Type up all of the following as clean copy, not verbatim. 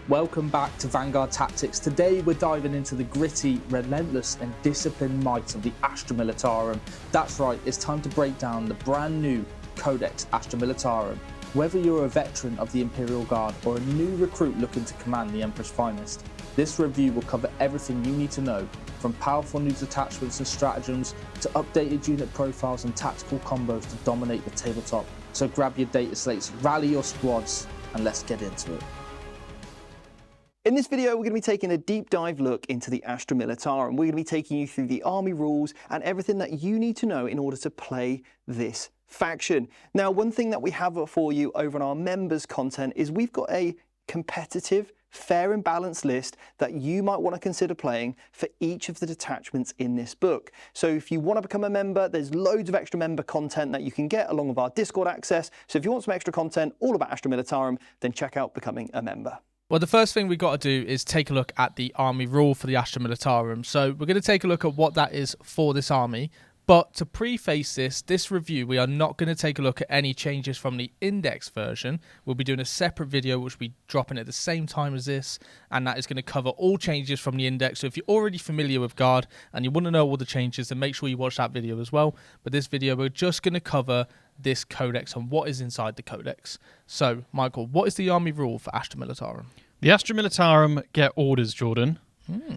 Welcome back to Vanguard Tactics. Today we're diving into the gritty, relentless and disciplined might of the Astra Militarum. That's right, it's time to break down the brand new Codex Astra Militarum. Whether you're a veteran of the Imperial Guard or a new recruit looking to command the Emperor's finest, this review will cover everything you need to know, from powerful new detachments and stratagems to updated unit profiles and tactical combos to dominate the tabletop. So grab your data slates, rally your squads, and let's get into it. In this video, we're going to be taking a deep dive look into the Astra Militarum. We're going to be taking you through the army rules and everything that you need to know in order to play this faction. Now, one thing that we have for you over on our members content is we've got a competitive, fair and balanced list that you might want to consider playing for each of the detachments in this book. So if you want to become a member, there's loads of extra member content that you can get along with our Discord access. So if you want some extra content all about Astra Militarum, then check out becoming a member. Well, the first thing we've got to do is take a look at the army rule for the Astra Militarum. So we're going to take a look at what that is for this army. But to preface this review, we are not going to take a look at any changes from the index version. We'll be doing a separate video which will be dropping at the same time as this, and that is going to cover all changes from the index. So if you're already familiar with Guard and you want to know all the changes, then make sure you watch that video as well. But this video, we're just going to cover this codex and what is inside the codex. So, Michael, what is the army rule for Astra Militarum? The Astra Militarum get orders, Jordan.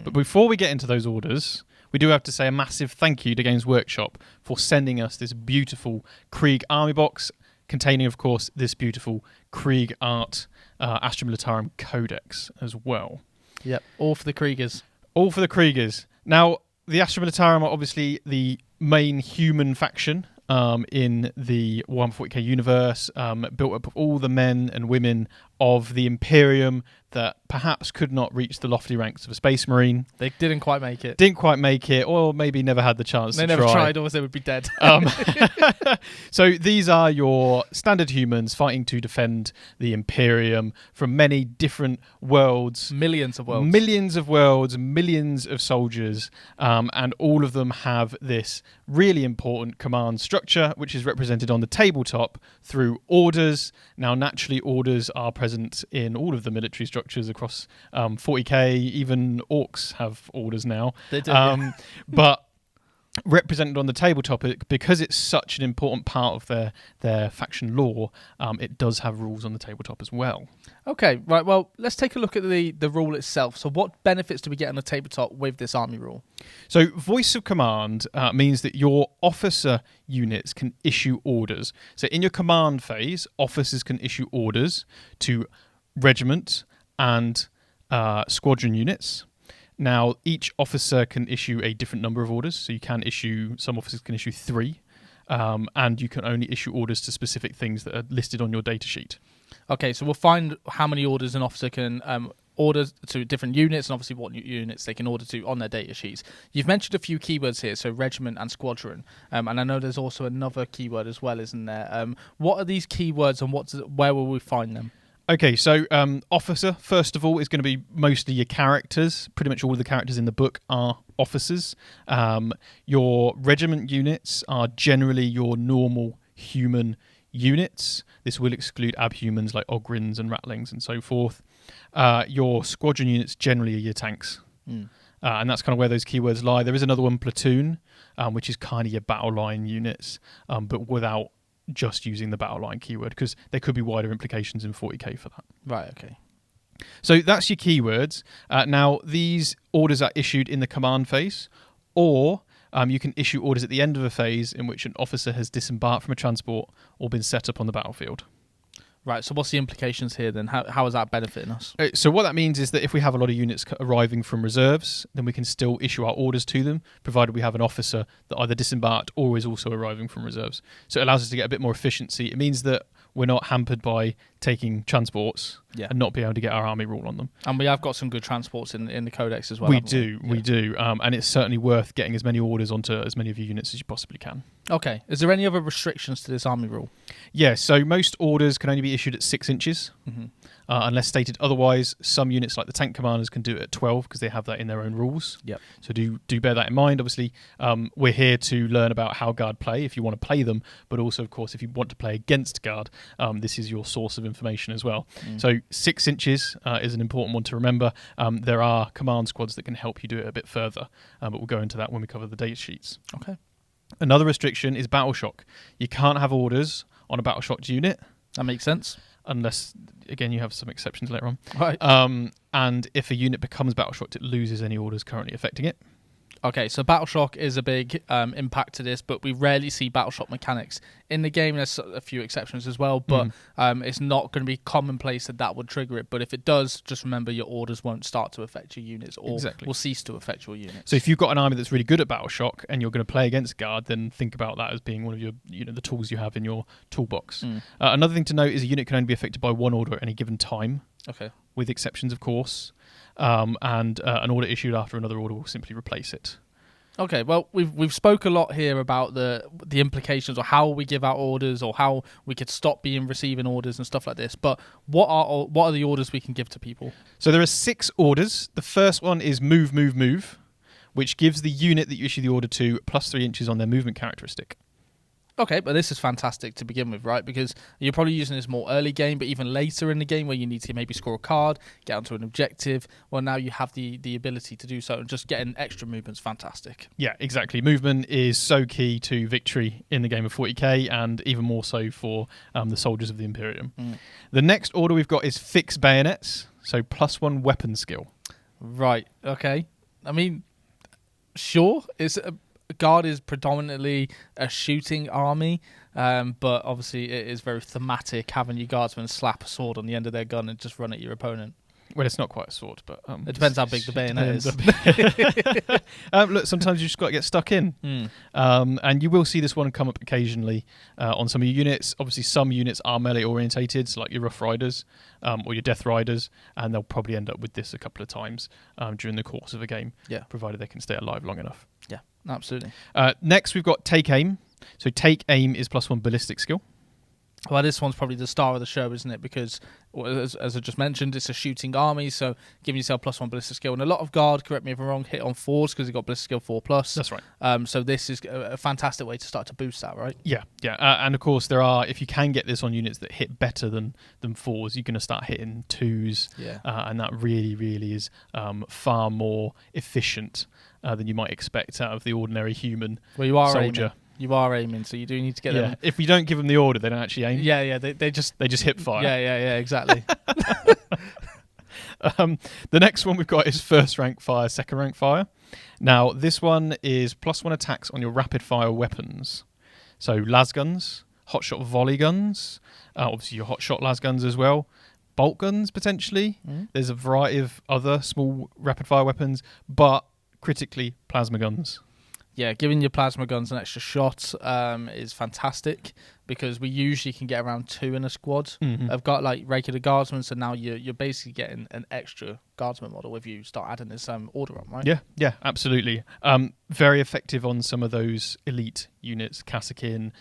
But before we get into those orders, we do have to say a massive thank you to Games Workshop for sending us this beautiful Krieg army box containing, of course, this beautiful Krieg art Astra Militarum Codex as well. Yep, all for the Kriegers. All for the Kriegers. Now, the Astra Militarum are obviously the main human faction in the Warhammer 40k universe, built up of all the men and women of the Imperium that perhaps could not reach the lofty ranks of a Space Marine. They didn't quite make it. Didn't quite make it, or maybe never had the chance to try. They never tried, or they would be dead. So these are your standard humans fighting to defend the Imperium from many different worlds. Millions of worlds. Millions of worlds, millions of soldiers, and all of them have this really important command structure, which is represented on the tabletop through orders. Now, naturally, orders are present in all of the military structures across 40k. Even orcs have orders now. They do. But represented on the tabletop, because it's such an important part of their faction lore, it does have rules on the tabletop as well. Okay, right, well, let's take a look at the rule itself. So what benefits do we get on the tabletop with this army rule? So voice of command means that your officer units can issue orders. So in your command phase, officers can issue orders to regiment and squadron units. Now, each officer can issue a different number of orders. So you can issue, some officers can issue 3, and you can only issue orders to specific things that are listed on your data sheet. Okay, so we'll find how many orders an officer can order to different units, and obviously what units they can order to on their data sheets. You've mentioned a few keywords here, so regiment and squadron, and I know there's also another keyword as well, isn't there? What are these keywords, and where will we find them? Okay, so officer, first of all, is going to be mostly your characters. Pretty much all of the characters in the book are officers. Your regiment units are generally your normal human units. This will exclude abhumans like ogrins and ratlings and so forth. Your squadron units generally are your tanks. And that's kind of where those keywords lie. There is another one, platoon, which is kind of your battle line units, but without just using the battle line keyword, because there could be wider implications in 40k for that. Right, okay. So that's your keywords. Now, these orders are issued in the command phase, or you can issue orders at the end of a phase in which an officer has disembarked from a transport or been set up on the battlefield. Right, so what's the implications here then? How is that benefiting us? So what that means is that if we have a lot of units arriving from reserves, then we can still issue our orders to them, provided we have an officer that either disembarked or is also arriving from reserves. So it allows us to get a bit more efficiency. It means that we're not hampered by taking transports and not being able to get our army rule on them. And we have got some good transports in the codex as well. We do. And it's certainly worth getting as many orders onto as many of your units as you possibly can. Okay. Is there any other restrictions to this army rule? Yeah, so most orders can only be issued at 6 inches. Unless stated otherwise. Some units like the tank commanders can do it at 12 because they have that in their own rules. Yep. So do bear that in mind. Obviously, we're here to learn about how Guard play if you want to play them, but also, of course, if you want to play against Guard, this is your source of information as well. So 6 inches is an important one to remember. There are command squads that can help you do it a bit further, but we'll go into that when we cover the data sheets. Okay. Another restriction is battle shock. You can't have orders on a battle shocked unit. That makes sense. Unless, again, you have some exceptions later on. Right. And if a unit becomes battle shocked, it loses any orders currently affecting it. Okay, so battle shock is a big impact to this, but we rarely see battle shock mechanics in the game. There's a few exceptions as well, but it's not going to be commonplace that would trigger it. But if it does, just remember your orders won't start to affect your units or will cease to affect your units. So if you've got an army that's really good at battle shock and you're going to play against guard, then think about that as being one of your, the tools you have in your toolbox. Another thing to note is a unit can only be affected by one order at any given time. Okay. With exceptions, of course. And an order issued after another order will simply replace it. Okay, well, we've spoke a lot here about the implications or how we give out orders or how we could stop receiving orders and stuff like this. But what are the orders we can give to people? So there are 6 orders. The first one is move, move, move, which gives the unit that you issue the order to plus 3 inches on their movement characteristic. Okay, but this is fantastic to begin with, right? Because you're probably using this more early game, but even later in the game where you need to maybe score a card, get onto an objective, well, now you have the ability to do so, and just getting extra movement's fantastic. Yeah, exactly. Movement is so key to victory in the game of 40k, and even more so for the soldiers of the Imperium. The next order we've got is fixed bayonets, so plus 1 weapon skill. Right, okay. I mean, sure, Guard is predominantly a shooting army, but obviously it is very thematic having your guardsmen slap a sword on the end of their gun and just run at your opponent. Well, it's not quite a sword, but it depends how big the bayonet is. Look, sometimes you just got to get stuck in, and you will see this one come up occasionally on some of your units. Obviously, some units are melee orientated, so like your Rough Riders or your Death Riders, and they'll probably end up with this a couple of times during the course of a game, provided they can stay alive long enough. Yeah, absolutely. Next, we've got Take Aim. So Take Aim is plus 1 ballistic skill. Well, this one's probably the star of the show, isn't it? Because, as I just mentioned, it's a shooting army, so giving yourself plus 1 ballistic skill. And a lot of Guard, correct me if I'm wrong, hit on 4s because they've got ballistic skill 4+. That's right. So this is a fantastic way to start to boost that, right? Yeah. And of course, if you can get this on units that hit better than 4s, you're going to start hitting 2s. Yeah. And that really, really is far more efficient than you might expect out of the ordinary human soldier. You are aiming, so you do need to get them. If you don't give them the order, they don't actually aim. Yeah, they just hip fire. Yeah, exactly. The next one we've got is first rank fire, second rank fire. Now, this one is plus 1 attacks on your rapid fire weapons. So las guns, hot shot volley guns, obviously your hot shot las guns as well, bolt guns potentially. There's a variety of other small rapid fire weapons, but critically plasma guns. Yeah, giving your plasma guns an extra shot is fantastic because we usually can get around 2 in a squad. I've got like regular guardsmen, so now you're basically getting an extra guardsman model if you start adding this order on, right? Yeah, absolutely. Very effective on some of those elite units, Kassakin,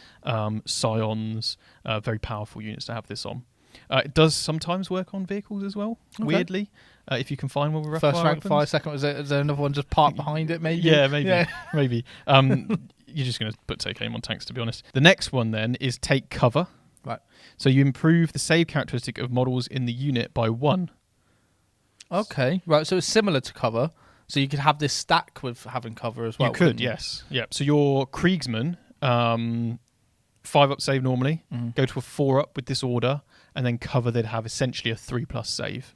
Scions, very powerful units to have this on. It does sometimes work on vehicles as well, weirdly. If you can find one with first rank fire, second, is there another one just parked behind it, maybe? Yeah, maybe. Maybe. You're just going to put Take Aim on tanks, to be honest. The next one then is Take Cover. Right. So you improve the save characteristic of models in the unit by 1. Okay, right. So it's similar to cover. So you could have this stack with having cover as well. You could, yes. Yeah. So your Kriegsman, 5-up save normally, go to a 4-up with this order, and then cover they'd have essentially a 3+ save.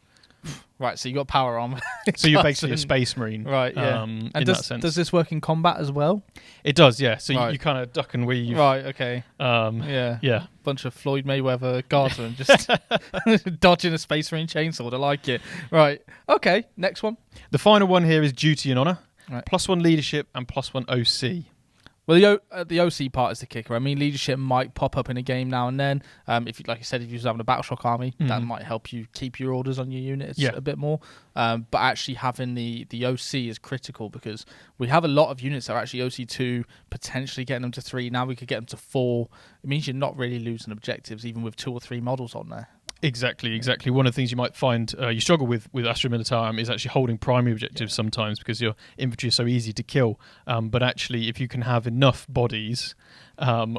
Right, so you got power armor. So you're basically a space marine. Right, yeah. And does this work in combat as well? It does, yeah. So you kind of duck and weave. Right, okay. Yeah. Bunch of Floyd Mayweather guardsmen just dodging a space marine chainsaw. I like it. Right, okay. Next one. The final one here is Duty and Honour. Right. Plus 1 leadership and plus 1 OC. Well, the OC part is the kicker. I mean, leadership might pop up in a game now and then. If you, like you said, if you're having a battle shock army, that might help you keep your orders on your units a bit more. But actually having the OC is critical because we have a lot of units that are actually OC2, potentially getting them to 3. Now we could get them to 4. It means you're not really losing objectives, even with 2 or 3 models on there. Exactly. One of the things you might find you struggle with Astra Militarum is actually holding primary objectives sometimes because your infantry is so easy to kill. But actually, if you can have enough bodies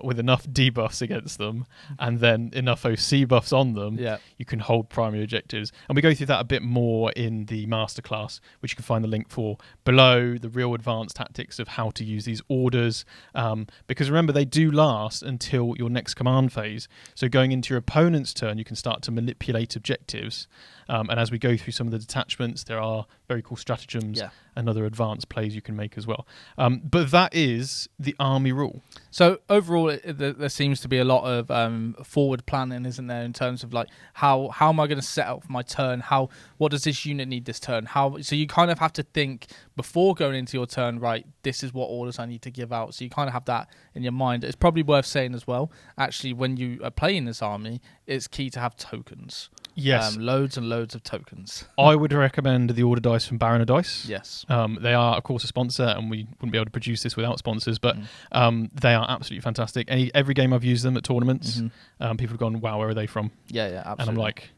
with enough debuffs against them and then enough OC buffs on them, Yeah. you can hold primary objectives. And we go through that a bit more in the masterclass, which you can find the link for below, the real advanced tactics of how to use these orders. Because remember, they do last until your next command phase. So going into your opponent's turn, you can start to manipulate objectives. And as we go through some of the detachments, there are very cool stratagems and other advanced plays you can make as well. But that is the army rule. So overall, there seems to be a lot of forward planning, isn't there, in terms of like how am I going to set up my turn? What does this unit need this turn? So you kind of have to think before going into your turn, right, this is what orders I need to give out. So you kind of have that in your mind. It's probably worth saying as well, actually, when you are playing this army, it's key to have tokens. Yes. Loads and loads of tokens. I would recommend the order dice from Baron of Dice. Yes. They are, of course, a sponsor, and we wouldn't be able to produce this without sponsors, but they are absolutely fantastic. Every game I've used them at tournaments, people have gone, wow, where are they from? Yeah, absolutely. And I'm like,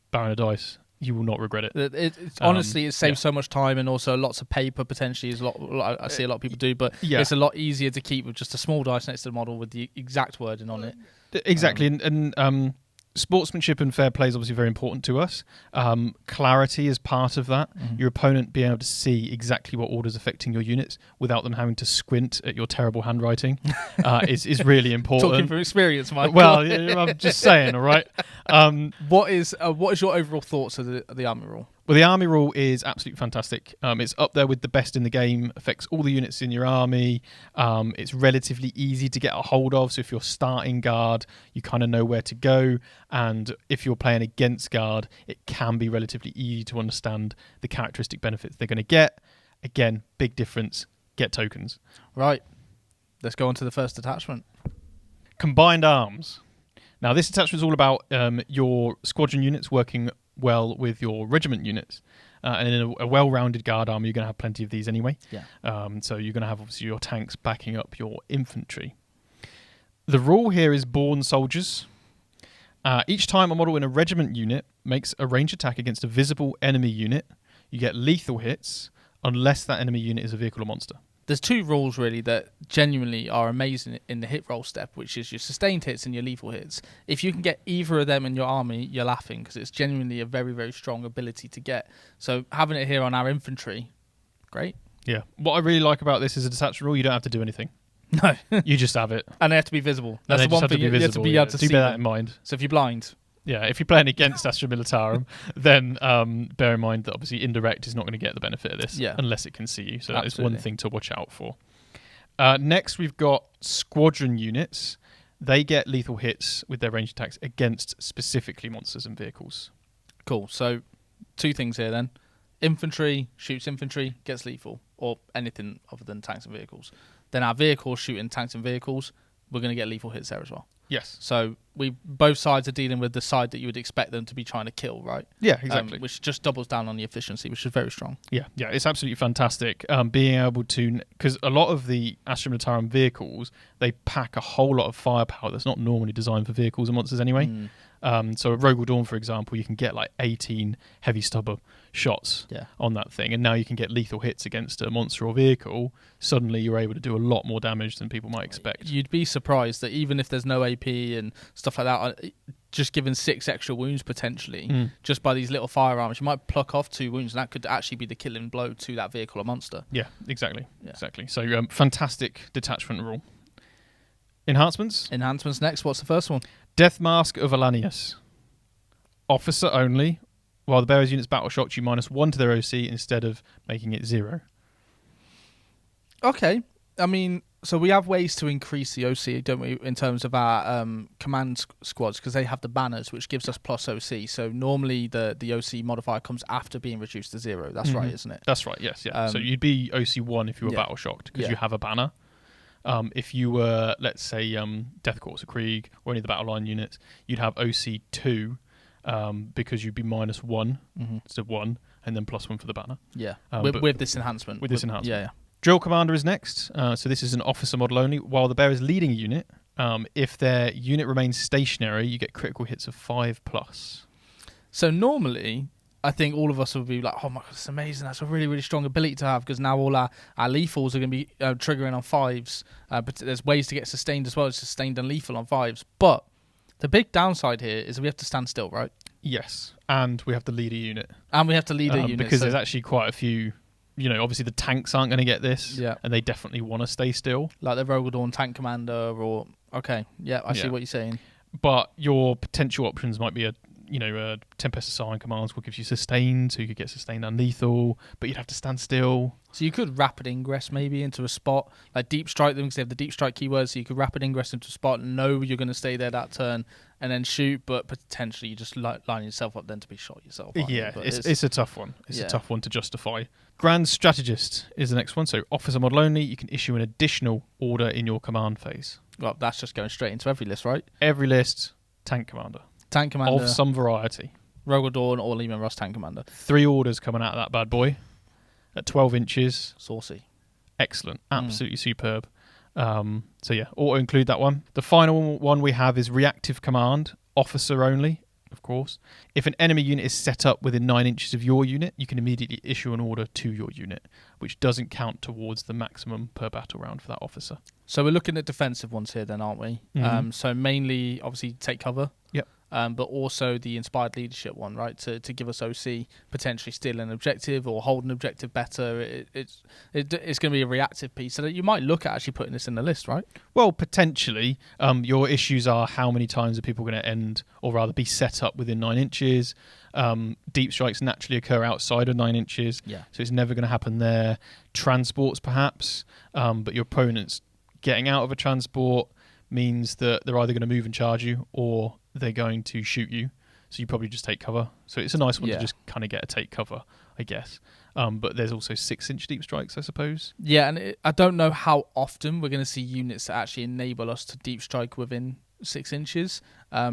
Baron of Dice, you will not regret it. Honestly, it saves so much time and also lots of paper potentially. Is I see a lot of people do, but it's a lot easier to keep with just a small dice next to the model with the exact wording on it. Exactly, and sportsmanship and fair play is obviously very important to us. Clarity is part of that. Your opponent being able to see exactly what order's affecting your units without them having to squint at your terrible handwriting is really important. Talking from experience, Mike. Well, I'm just saying, all right? What is your overall thoughts of the army rule? Well, the army rule is absolutely fantastic. It's up there with the best in the game, affects all the units in your army. It's relatively easy to get a hold of. So if you're starting guard, you kind of know where to go. And if you're playing against guard, it can be relatively easy to understand the characteristic benefits they're going to get. Again, big difference, get tokens. Right. Let's go on to the first detachment. Combined arms. Now, this detachment is all about your squadron units working well with your regiment units. And in a well-rounded guard army, you're going to have plenty of these anyway. Yeah. So you're going to have, obviously, your tanks backing up your infantry. The rule here is born soldiers. Each time a model in a regiment unit makes a ranged attack against a visible enemy unit, you get lethal hits unless that enemy unit is a vehicle or monster. There's two rules really that genuinely are amazing in the hit roll step, which is your sustained hits and your lethal hits. If you can get either of them in your army, you're laughing, because it's genuinely a very, very strong ability to get. So having it here on our infantry, great. Yeah. What I really like about this is a detachment rule. You don't have to do anything. No. You just have it. And they have to be visible. That's the one thing. You have to be able to see bear that them. in mind. So if you're blind... Yeah, if you're playing against Astra Militarum, then bear in mind that obviously indirect is not going to get the benefit of this unless it can see you. So that is one thing to watch out for. Next, we've got squadron units. They get lethal hits with their ranged attacks against specifically monsters and vehicles. Cool. So two things here then. Infantry shoots infantry, gets lethal, or anything other than tanks and vehicles. Then our vehicles shooting tanks and vehicles, we're going to get lethal hits there as well. Yes. So both sides are dealing with the side that you would expect them to be trying to kill, right? Yeah, exactly. Which just doubles down on the efficiency, which is very strong. Yeah, it's absolutely fantastic. Being able to, because a lot of the Astra Militarum vehicles, they pack a whole lot of firepower that's not normally designed for vehicles and monsters anyway. So at Rogal Dawn, for example, you can get like 18 heavy stubber shots on that thing, and now you can get lethal hits against a monster or vehicle. Suddenly you're able to do a lot more damage than people might expect. You'd be surprised that even if there's no AP and stuff like that, just given 6 extra wounds potentially, just by these little firearms, you might pluck off 2 wounds, and that could actually be the killing blow to that vehicle or monster. Yeah, exactly. So fantastic detachment rule. Enhancements next. What's the first one? Death Mask of Alanius. Officer only. While the bearer's unit's battle shocked, you -1 to their OC instead of making it 0. Okay. I mean, so we have ways to increase the OC, don't we, in terms of our command squads, because they have the banners, which gives us plus OC. So normally the OC modifier comes after being reduced to 0. That's right, isn't it? That's right, yes. Yeah. So you'd be OC 1 if you were battle shocked, because you have a banner. If you were, let's say, Deathkorpsofkrieg or any of the battle line units, you'd have OC 2 because you'd be -1 instead of 1, and then +1 for the banner. Yeah, with this enhancement. With this enhancement. Yeah. Drill Commander is next. So this is an officer model only. While the bearer is leading a unit, if their unit remains stationary, you get critical hits of 5+. So normally, I think all of us would be like, oh my god, it's amazing. That's a really, really strong ability to have, because now all our lethals are going to be triggering on 5s. But there's ways to get sustained as well as sustained and lethal on 5s. But the big downside here is we have to stand still, right? Yes, and we have to lead a unit. And we have to lead a unit. Because there's actually quite a few, obviously the tanks aren't going to get this, and they definitely want to stay still. Like the Rogadorn tank commander or... Okay, I see what you're saying. But your potential options might be a Tempest Assign commands will give you sustained, so you could get sustained and lethal, but you'd have to stand still. So you could rapid ingress maybe into a spot, like deep strike them because they have the deep strike keyword, so you could rapid ingress into a spot and know you're going to stay there that turn and then shoot, but potentially you just line yourself up then to be shot yourself. Yeah, it's a tough one. It's a tough one to justify. Grand Strategist is the next one. So officer model only, you can issue an additional order in your command phase. Well, that's just going straight into every list, right? Every list, tank commander. Tank commander. Of some variety. Rogadorn or Lehman Russ tank commander. 3 orders coming out of that bad boy at 12 inches. Saucy. Excellent. Absolutely superb. So yeah, auto-include that one. The final one we have is reactive command, officer only, of course. If an enemy unit is set up within 9 inches of your unit, you can immediately issue an order to your unit, which doesn't count towards the maximum per battle round for that officer. So we're looking at defensive ones here then, aren't we? Mm-hmm. So mainly, obviously, take cover. Yep. But also the inspired leadership one, right? To give us OC, potentially steal an objective or hold an objective better. It's going to be a reactive piece. So that you might look at actually putting this in the list, right? Well, potentially. Your issues are how many times are people going to end, or rather be set up within 9 inches. Deep strikes naturally occur outside of 9 inches. Yeah. So it's never going to happen there. Transports, perhaps. But your opponent's getting out of a transport means that they're either going to move and charge you or they're going to shoot you. So you probably just take cover. So it's a nice one to just kind of get a take cover, I guess. But there's also 6-inch deep strikes, I suppose. Yeah, and I don't know how often we're going to see units that actually enable us to deep strike within 6 inches,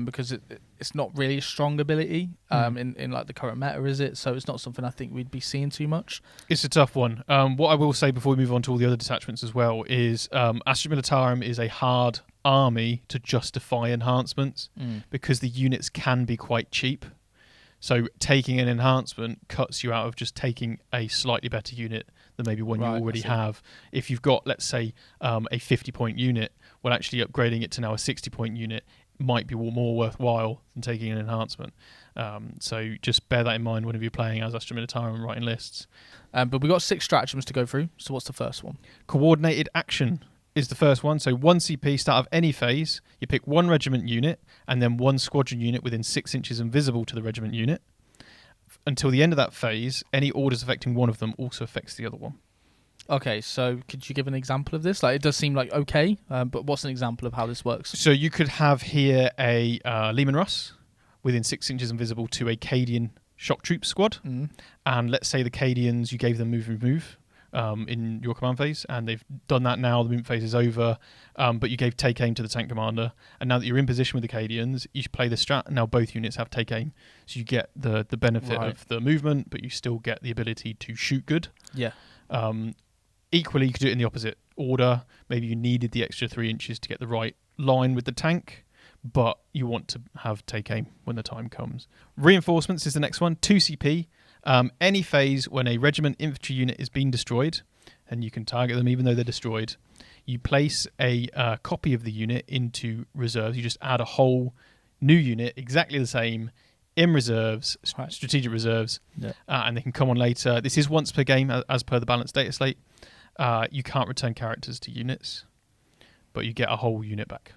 because it's not really a strong ability in like the current meta, is it? So it's not something I think we'd be seeing too much. It's a tough one. What I will say before we move on to all the other detachments as well is Astra Militarum is a hard army to justify enhancements because the units can be quite cheap. So taking an enhancement cuts you out of just taking a slightly better unit than maybe one you already have. If you've got, let's say, a 50-point unit, well, actually upgrading it to now a 60-point unit might be more worthwhile than taking an enhancement. So just bear that in mind whenever you're playing as Astra Militarum and writing lists. But we've got 6 stratagems to go through. So what's the first one? Coordinated action is the first one. So 1 CP, start of any phase. You pick 1 regiment unit and then 1 squadron unit within 6 inches and visible to the regiment unit. Until the end of that phase, any orders affecting one of them also affects the other one. Okay, so could you give an example of this? Like, it does seem like okay, but what's an example of how this works? So you could have here a Lehman Russ within 6 inches and visible to a Cadian shock troop squad. And let's say the Cadians, you gave them move in your command phase, and they've done that now. The movement phase is over, but you gave take aim to the tank commander, and now that you're in position with the Cadians, you should play the strat, and now both units have take aim, so you get the benefit of the movement, but you still get the ability to shoot good. Yeah. Equally, you could do it in the opposite order. Maybe you needed the extra 3 inches to get the right line with the tank, but you want to have take aim when the time comes. Reinforcements is the next one. 2 CP. Any phase when a regiment infantry unit is being destroyed, and you can target them even though they're destroyed, you place a copy of the unit into reserves. You just add a whole new unit, exactly the same, in reserves, strategic reserves, and they can come on later. This is once per game as per the balanced data slate. You can't return characters to units, but you get a whole unit back.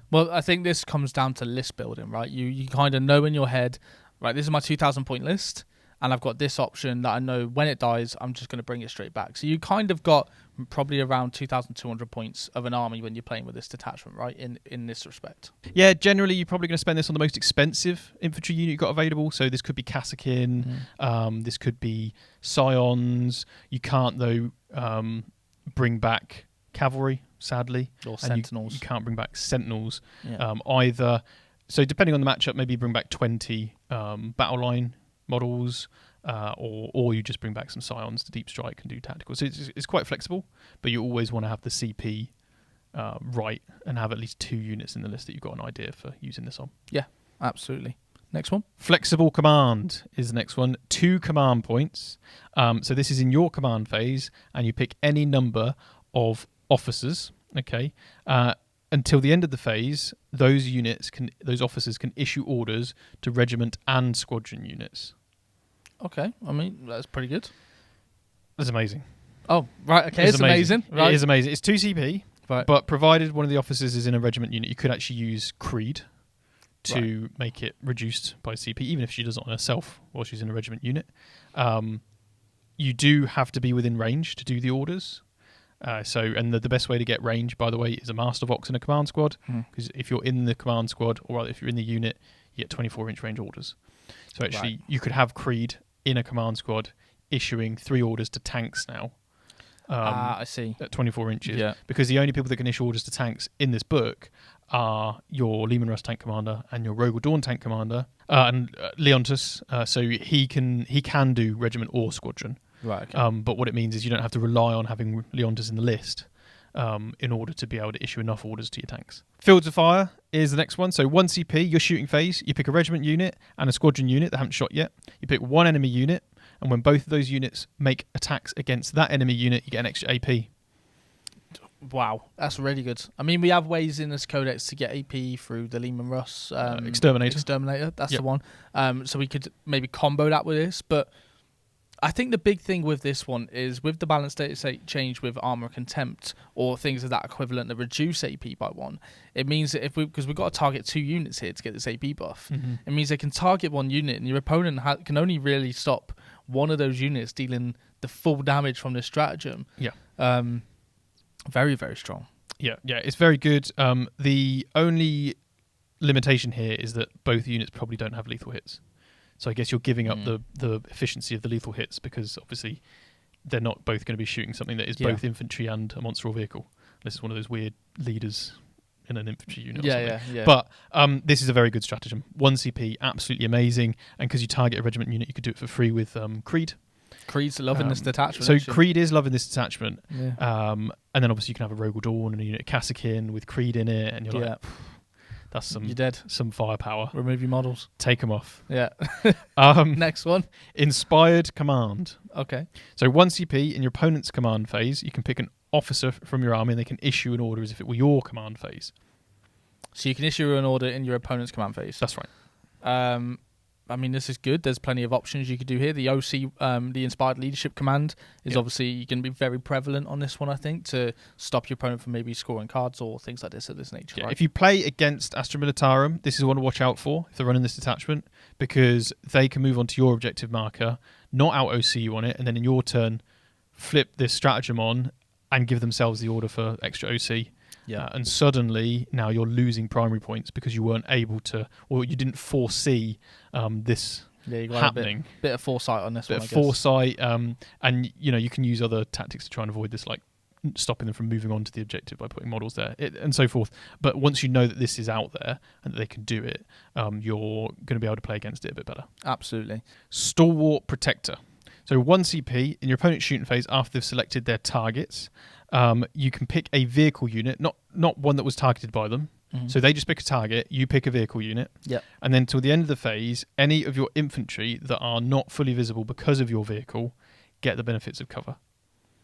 Well, I think this comes down to list building, right? You kind of know in your head, right, this is my 2,000 point list, and I've got this option that I know when it dies, I'm just going to bring it straight back. So you kind of got probably around 2,200 points of an army when you're playing with this detachment, right, in this respect. Yeah, generally you're probably going to spend this on the most expensive infantry unit you've got available. So this could be Kassakin, this could be Scions. You can't, though, bring back cavalry, sadly. Or Sentinels. You can't bring back Sentinels either. So depending on the matchup, maybe you bring back 20 battle line models, or you just bring back some Scions to deep strike and do tactical. So it's quite flexible, but you always want to have the CP right and have at least 2 units in the list that you've got an idea for using this on. Yeah, absolutely. Next one. Flexible command is the next one. 2 command points. So this is in your command phase, and you pick any number of officers. Okay. Until the end of the phase, those officers can issue orders to regiment and squadron units. Okay, I mean, that's pretty good. That's amazing. Oh, right, okay, it's amazing. Right. It is amazing. It's 2 CP, Right. but provided one of the officers is in a regiment unit, you could actually use Creed to make it reduced by CP, even if she does it on herself while she's in a regiment unit. You do have to be within range to do the orders. And the best way to get range, by the way, is a Master Vox in a command squad, because if you're in the command squad, or rather if you're in the unit, you get 24-inch range orders. So actually, you could have Creed in a command squad issuing 3 orders to tanks now. I see. At 24 inches. Because the only people that can issue orders to tanks in this book are your Lehman Russ tank commander and your Rogel Dawn tank commander, and Leontus. So he can do regiment or squadron. Right. Okay. But what it means is you don't have to rely on having Leontus in the list in order to be able to issue enough orders to your tanks. Fields of Fire is the next one. So 1 CP, your shooting phase, you pick a regiment unit and a squadron unit that haven't shot yet. You pick 1 enemy unit, and when both of those units make attacks against that enemy unit, you get an extra AP. Wow, that's really good. I mean, we have ways in this codex to get AP through the Lehman Russ Exterminator. That's the one. So we could maybe combo that with this, but I think the big thing with this one is with the balance data change with Armor Contempt or things of that equivalent that reduce AP by 1, it means that because we've got to target 2 units here to get this AP buff, it means they can target 1 unit and your opponent can only really stop one of those units dealing the full damage from this stratagem. Yeah. Very, very strong. Yeah, it's very good. The only limitation here is that both units probably don't have lethal hits. So I guess you're giving up the efficiency of the lethal hits because obviously they're not both going to be shooting something that is both infantry and a monster or vehicle. This is one of those weird leaders in an infantry unit or something. Yeah. But this is a very good stratagem. 1 CP, absolutely amazing. And because you target a regiment unit, you could do it for free with Creed. Creed's loving this detachment. So actually. Creed is loving this detachment. Yeah. And then obviously you can have a Rogel Dawn and a unit of Kassakin with Creed in it. And you're like... That's You're dead. Some firepower. Remove your models. Take them off. Yeah. Next one. Inspired Command. Okay. So 1 CP in your opponent's command phase, you can pick an officer from your army and they can issue an order as if it were your command phase. So you can issue an order in your opponent's command phase. That's right. I mean, this is good. There's plenty of options you could do here. The OC, the Inspired Leadership Command, is obviously going to be very prevalent on this one, I think, to stop your opponent from maybe scoring cards or things like this of this nature. Yeah, right? If you play against Astra Militarum, this is one to watch out for if they're running this detachment, because they can move on to your objective marker, not out OC you on it, and then in your turn, flip this stratagem on and give themselves the order for extra OC. Yeah, and suddenly now you're losing primary points because you weren't able to, or you didn't foresee this happening. A bit of foresight on this one. Bit of foresight, and you can use other tactics to try and avoid this, like stopping them from moving on to the objective by putting models there, and so forth. But once you know that this is out there and that they can do it, you're going to be able to play against it a bit better. Absolutely. Stalwart Protector. So 1 CP in your opponent's shooting phase after they've selected their targets. You can pick a vehicle unit, not one that was targeted by them. So they just pick a target, you pick a vehicle unit. Yep. And then till the end of the phase, any of your infantry that are not fully visible because of your vehicle get the benefits of cover.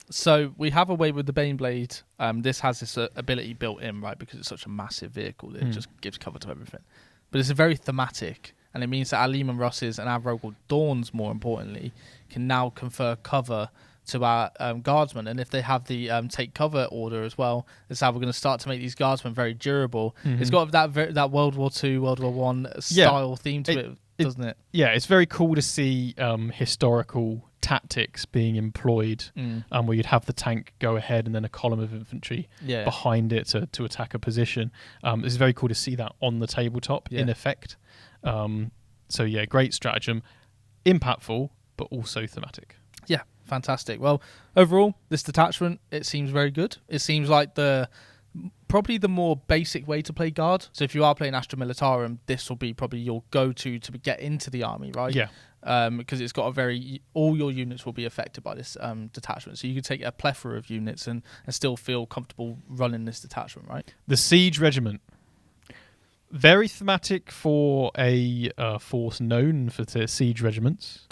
So we have a way with the Baneblade. This has this ability built in, right, because it's such a massive vehicle that it just gives cover to everything. But it's a very thematic, and it means that our Lehman Russes and our Rogel Dawns, more importantly, can now confer cover to our guardsmen, and if they have the take cover order as well, that's how we're going to start to make these guardsmen very durable. It's got that World War II, World War One style theme to it, doesn't it? Yeah, it's very cool to see historical tactics being employed, where you'd have the tank go ahead and then a column of infantry behind it to attack a position. It's very cool to see that on the tabletop in effect. So yeah, great stratagem, impactful, but also thematic. Yeah, fantastic. Well, overall, this detachment, it seems very good. It seems like probably the more basic way to play guard. So if you are playing Astra Militarum, this will be probably your go-to to get into the army, right? Yeah. Because it's got all your units will be affected by this detachment. So you could take a plethora of units and still feel comfortable running this detachment, right? The Siege Regiment. Very thematic for a force known for the siege regiments.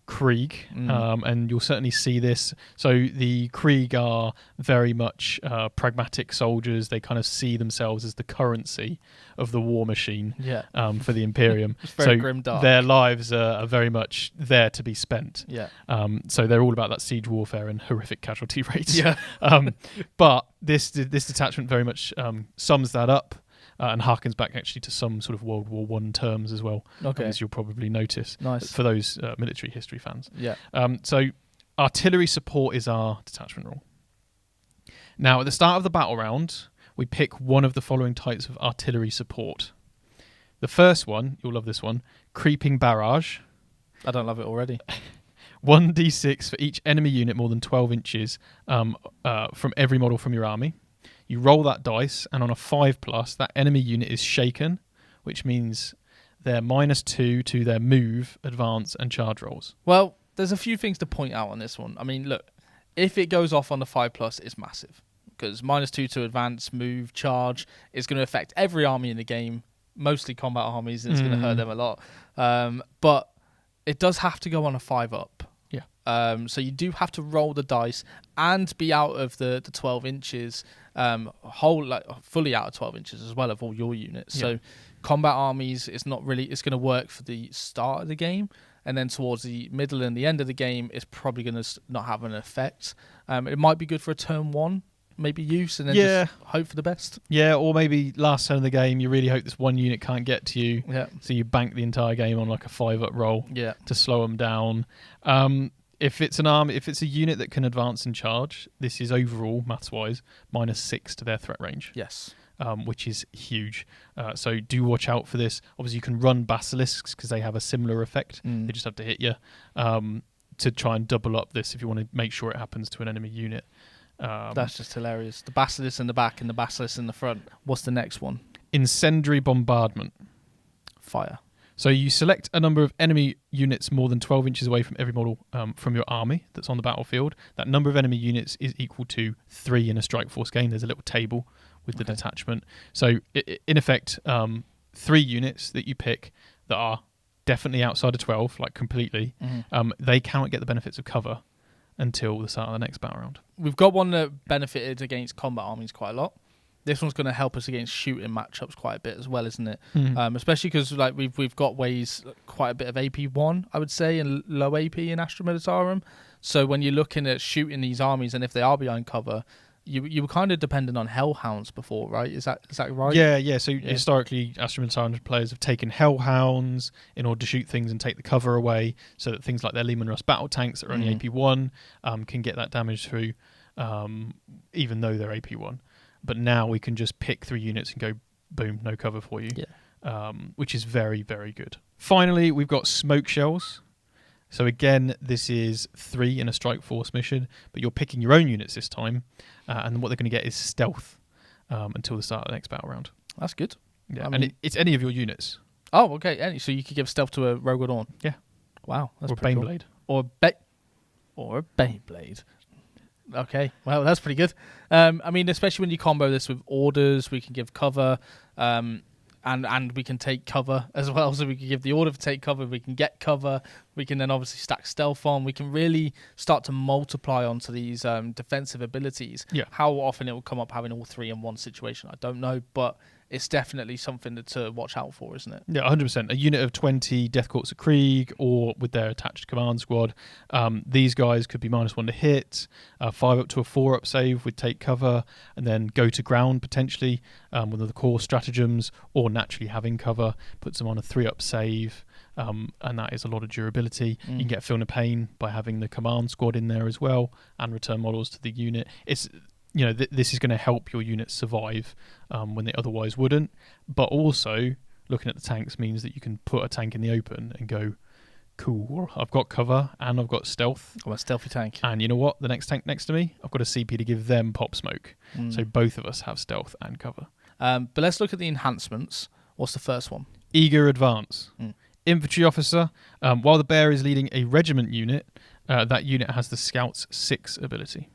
Krieg, and you'll certainly see this. So the Krieg are very much pragmatic soldiers. They kind of see themselves as the currency of the war machine for the Imperium. It's very so grimdark. Their lives are very much there to be spent. Yeah. So they're all about that siege warfare and horrific casualty rates. Yeah. But this detachment very much sums that up. And harkens back actually to some sort of World War I terms as well, as you'll probably notice. Nice. For those military history fans. Yeah. So artillery support is our detachment rule. Now, at the start of the battle round, we pick one of the following types of artillery support. The first one, you'll love this one, creeping barrage. I don't love it already. 1d6 for each enemy unit more than 12 inches from every model from your army. You roll that dice, and on a 5+, that enemy unit is shaken, which means they're -2 to their move, advance, and charge rolls. Well, there's a few things to point out on this one. I mean, look, if it goes off on the 5+, it's massive. Because -2 to advance, move, charge is going to affect every army in the game, mostly combat armies, and it's going to hurt them a lot. But it does have to go on a 5+. Yeah. So you do have to roll the dice and be out of the 12 inches, fully out of 12 inches as well of all your units. Yeah. So combat armies, it's going to work for the start of the game, and then towards the middle and the end of the game, it's probably going to not have an effect. It might be good for a turn 1, maybe use, and then just hope for the best. Yeah, or maybe last turn of the game, you really hope this one unit can't get to you, so you bank the entire game on like a 5+ roll to slow them down. If it's a unit that can advance and charge, this is overall, maths-wise, -6 to their threat range. Yes. Which is huge. So do watch out for this. Obviously, you can run basilisks because they have a similar effect. They just have to hit you to try and double up this if you want to make sure it happens to an enemy unit. That's just hilarious. The basilisk in the back and the basilisk in the front. What's the next one? Incendiary bombardment. Fire. So you select a number of enemy units more than 12 inches away from every model from your army that's on the battlefield. That number of enemy units is equal to 3 in a strike force game. There's a little table with the detachment. So in effect, 3 units that you pick that are definitely outside of 12, like completely, they cannot get the benefits of cover until the start of the next battle round. We've got one that benefited against combat armies quite a lot. This one's going to help us against shooting matchups quite a bit as well, isn't it? Especially because like we've got quite a bit of AP1, I would say, and low AP in Astra Militarum. So when you're looking at shooting these armies, and if they are behind cover, you were kind of dependent on hellhounds before, right? Is that right? Yeah. So historically, Astra Militarum players have taken hellhounds in order to shoot things and take the cover away, so that things like their Lehman Russ battle tanks that are only AP1 can get that damage through, even though they're AP1. But now we can just pick 3 units and go, boom, no cover for you, which is very, very good. Finally, we've got smoke shells. So again, this is 3 in a strike force mission, but you're picking your own units this time, and what they're going to get is stealth until the start of the next battle round. That's good. Yeah, it's any of your units. Oh, okay. So you could give stealth to a Rogue Dawn. Yeah. Wow. That's or a Baneblade. Cool. Or a Baneblade. Okay, well, that's pretty good. Especially when you combo this with orders, we can give cover, and we can take cover as well. So we can give the order for take cover, we can get cover, we can then obviously stack stealth on. We can really start to multiply onto these defensive abilities. Yeah. How often it will come up having all 3 in one situation, I don't know, but it's definitely something to watch out for, isn't it? Yeah, 100%. A unit of 20 Deathkorpsofkrieg, or with their attached command squad, these guys could be -1 to hit, 5 up to a 4 up save with take cover, and then go to ground potentially, one of the core stratagems, or naturally having cover puts them on a 3 up save, and that is a lot of durability. You can get Feel No Pain by having the command squad in there as well, and return models to the unit. It's this is going to help your units survive when they otherwise wouldn't. But also, looking at the tanks means that you can put a tank in the open and go, cool, I've got cover and I've got stealth. I'm a stealthy tank. And you know what? The next tank next to me, I've got a CP to give them pop smoke. So both of us have stealth and cover. But let's look at the enhancements. What's the first one? Eager advance. Infantry officer. While the bear is leading a regiment unit, that unit has the Scout's 6 ability.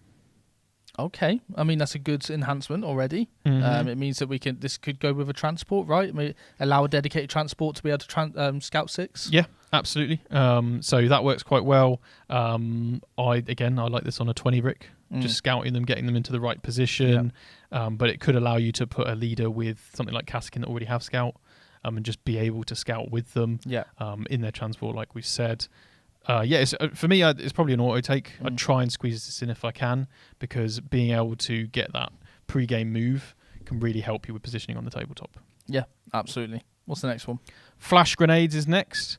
Okay, I mean that's a good enhancement already. It means that this could go with a transport, right? I mean, allow a dedicated transport to be able to scout 6. Yeah, absolutely. So that works quite well. I like this on a 20 brick, just scouting them, getting them into the right position. But it could allow you to put a leader with something like Kasrkin that already have scout, and just be able to scout with them. In their transport, like we said. For me, it's probably an auto take. I'd try and squeeze this in if I can, because being able to get that pre-game move can really help you with positioning on the tabletop. Yeah, absolutely. What's the next one? Flash grenades is next.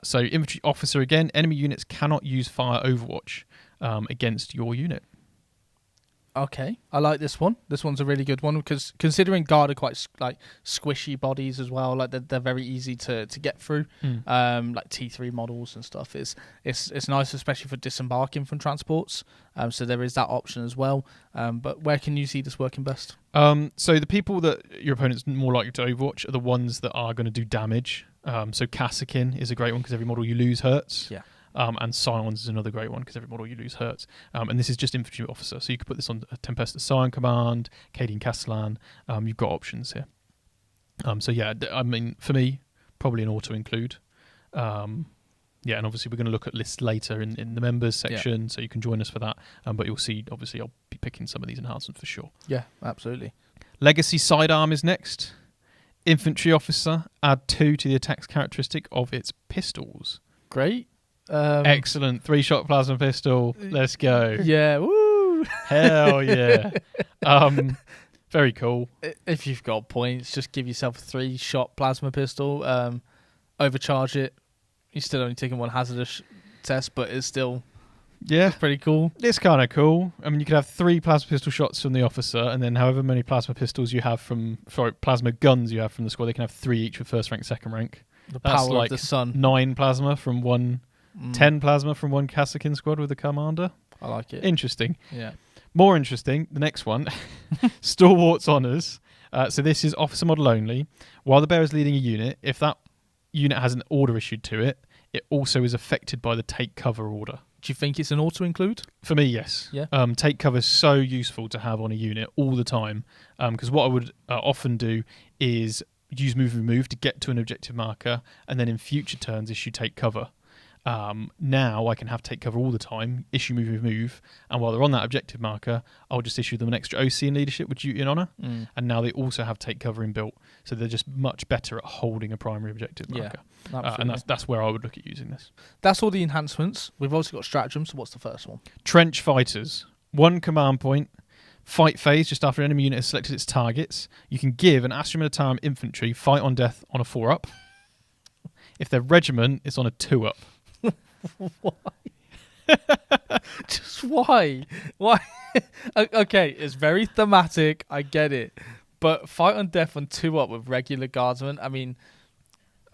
So infantry officer again. Enemy units cannot use fire overwatch against your unit. Okay, I like this one. This one's a really good one because considering guard are quite squishy bodies as well, like they're very easy to get through, like T3 models and stuff. It's nice, especially for disembarking from transports. So there is that option as well. But where can you see this working best? So the people that your opponent's more likely to overwatch are the ones that are going to do damage. So Kasrkin is a great one because every model you lose hurts. Yeah. And Scions is another great one because every model you lose hurts. And this is just infantry officer, so you could put this on a Tempestus Scion command, Cadian Castellan. You've got options here. I mean, for me, probably an auto include. And obviously we're going to look at lists later in the members section, so you can join us for that. But you'll see, obviously, I'll be picking some of these enhancements for sure. Yeah, absolutely. Legacy Sidearm is next. Infantry officer, add 2 to the attack's characteristic of its pistols. Great. Excellent. 3-shot plasma pistol. Let's go. Yeah. Woo. Hell yeah. Very cool. If you've got points, just give yourself a 3-shot plasma pistol. Overcharge it. You're still only taking one hazardous test, but it's still pretty cool. It's kind of cool. I mean, you could have 3 plasma pistol shots from the officer, and then however many plasma pistols you have plasma guns you have from the squad, they can have 3 each for first rank, second rank. That's power of the sun. 9 plasma from one. 10 plasma from one Kasrkin squad with a commander. I like it. Interesting. Yeah. More interesting, the next one. Stalwarts Honours. So this is officer model only. While the bearer is leading a unit, if that unit has an order issued to it, it also is affected by the take cover order. Do you think it's an auto-include? For me, yes. Yeah. Take cover is so useful to have on a unit all the time. Because what I would often do is use move and move to get to an objective marker, and then in future turns issue take cover. Now I can have take cover all the time, issue move, and while they're on that objective marker, I'll just issue them an extra OC in leadership with duty and honour, and now they also have take cover inbuilt, so they're just much better at holding a primary objective marker. And that's where I would look at using this. That's all the enhancements. We've also got stratagems, so what's the first one? Trench fighters. 1 command point. Fight phase, just after an enemy unit has selected its targets, you can give an Astra Militarum infantry fight on death on a 4-up. If their regiment, it's on a 2-up. Why? Just why? Why? Okay, it's very thematic. I get it, but fight on death on 2-up with regular guardsmen. I mean,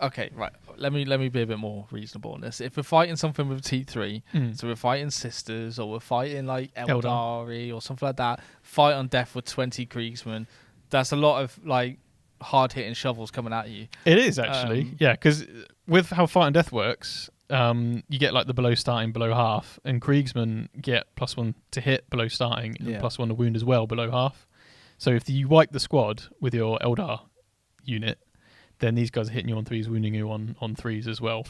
okay, right. Let me be a bit more reasonable on this. If we're fighting something with T3, so we're fighting sisters, or we're fighting like Eldari or something like that. Fight on death with 20 Kriegsmen. That's a lot of like hard hitting shovels coming at you. It is actually, because with how fight on death works. You get like the below starting, below half, and Kriegsmen get +1 to hit below starting and +1 to wound as well below half. So if you wipe the squad with your Eldar unit, then these guys are hitting you on 3s, wounding you on 3s as well.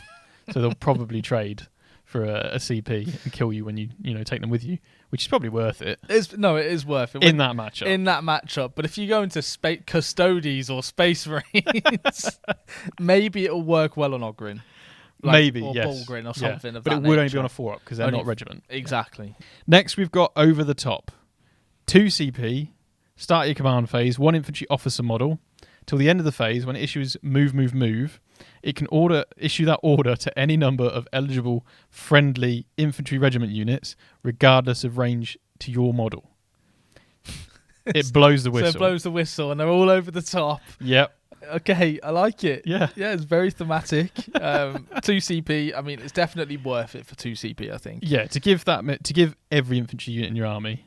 So they'll probably trade for a CP and kill you when you take them with you, which is probably worth it. It is worth it in that matchup. But if you go into Custodes or Space Marines, maybe it'll work well on Ogryn. Maybe, or yes. Bullgrin or something of but that it would only nature. be on a 4-up because they're not regiment. Exactly. Next, we've got Over the Top. 2 CP, start your command phase, 1 infantry officer model. Till the end of the phase, when it issues move, it can issue that order to any number of eligible friendly infantry regiment units, regardless of range to your model. It blows the whistle. So it blows the whistle and they're all over the top. Yep. Okay, I like it. Yeah, it's very thematic. 2 CP. I mean, it's definitely worth it for 2 CP. I think. Yeah, to give every infantry unit in your army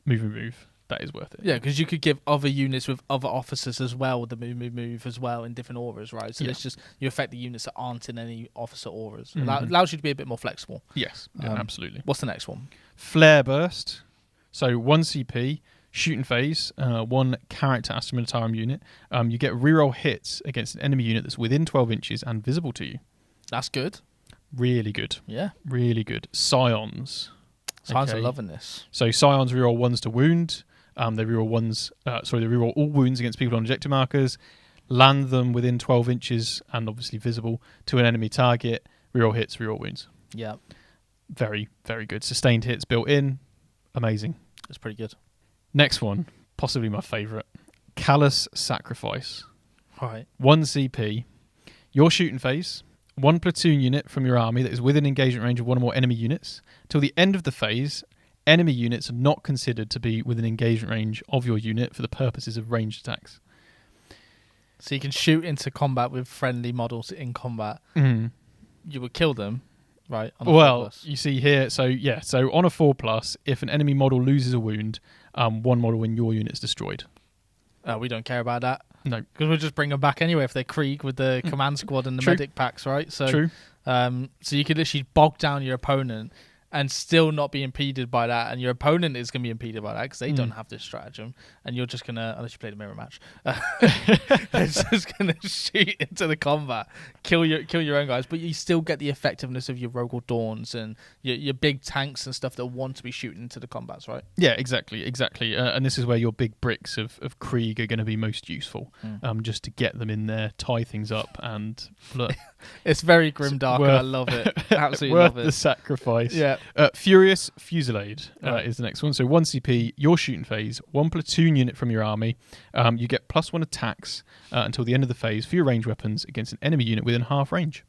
move. That is worth it. Yeah, because you could give other units with other officers as well the move as well in different auras, right? So it's just you affect the units that aren't in any officer auras. It allows you to be a bit more flexible. Yes, absolutely. What's the next one? Flare burst. So 1 CP, shooting phase, 1 character Astra Militarum unit. You get reroll hits against an enemy unit that's within 12 inches and visible to you. That's good. Really good. Yeah. Really good. Scions. Scions are loving this. So Scions reroll 1s to wound. They reroll they reroll all wounds against people on objective markers, land them within 12 inches and obviously visible to an enemy target, reroll hits, reroll wounds. Yeah. Very, very good. Sustained hits built in. Amazing. It's pretty good. Next one, possibly my favourite. Callous Sacrifice. All right. 1 CP. Your shooting phase. 1 platoon unit from your army that is within engagement range of 1 or more enemy units. Till the end of the phase, enemy units are not considered to be within engagement range of your unit for the purposes of ranged attacks. So you can shoot into combat with friendly models in combat. Mm. You would kill them, right? On a 4+. You see here, so on a 4+, if an enemy model loses a wound, 1 model in your unit is destroyed. We don't care about that. No. Because we'll just bring them back anyway if they're Krieg with the command squad and the True. medic packs, right? So, True. So you could literally bog down your opponent and still not be impeded by that, and your opponent is going to be impeded by that because they don't have this stratagem, and you're just going to, unless you play the mirror match, it's just going to shoot into the combat, kill your own guys, but you still get the effectiveness of your Rogal Dawns and your big tanks and stuff that want to be shooting into the combats, right? Yeah, exactly. And this is where your big bricks of Krieg are going to be most useful, just to get them in there, tie things up, and look. It's very grimdark, and I love it. Absolutely worth love it. the sacrifice. Yeah. Furious Fusillade is the next one. So 1 CP, your shooting phase, 1 platoon unit from your army. You get +1 attacks until the end of the phase for your ranged weapons against an enemy unit within half range.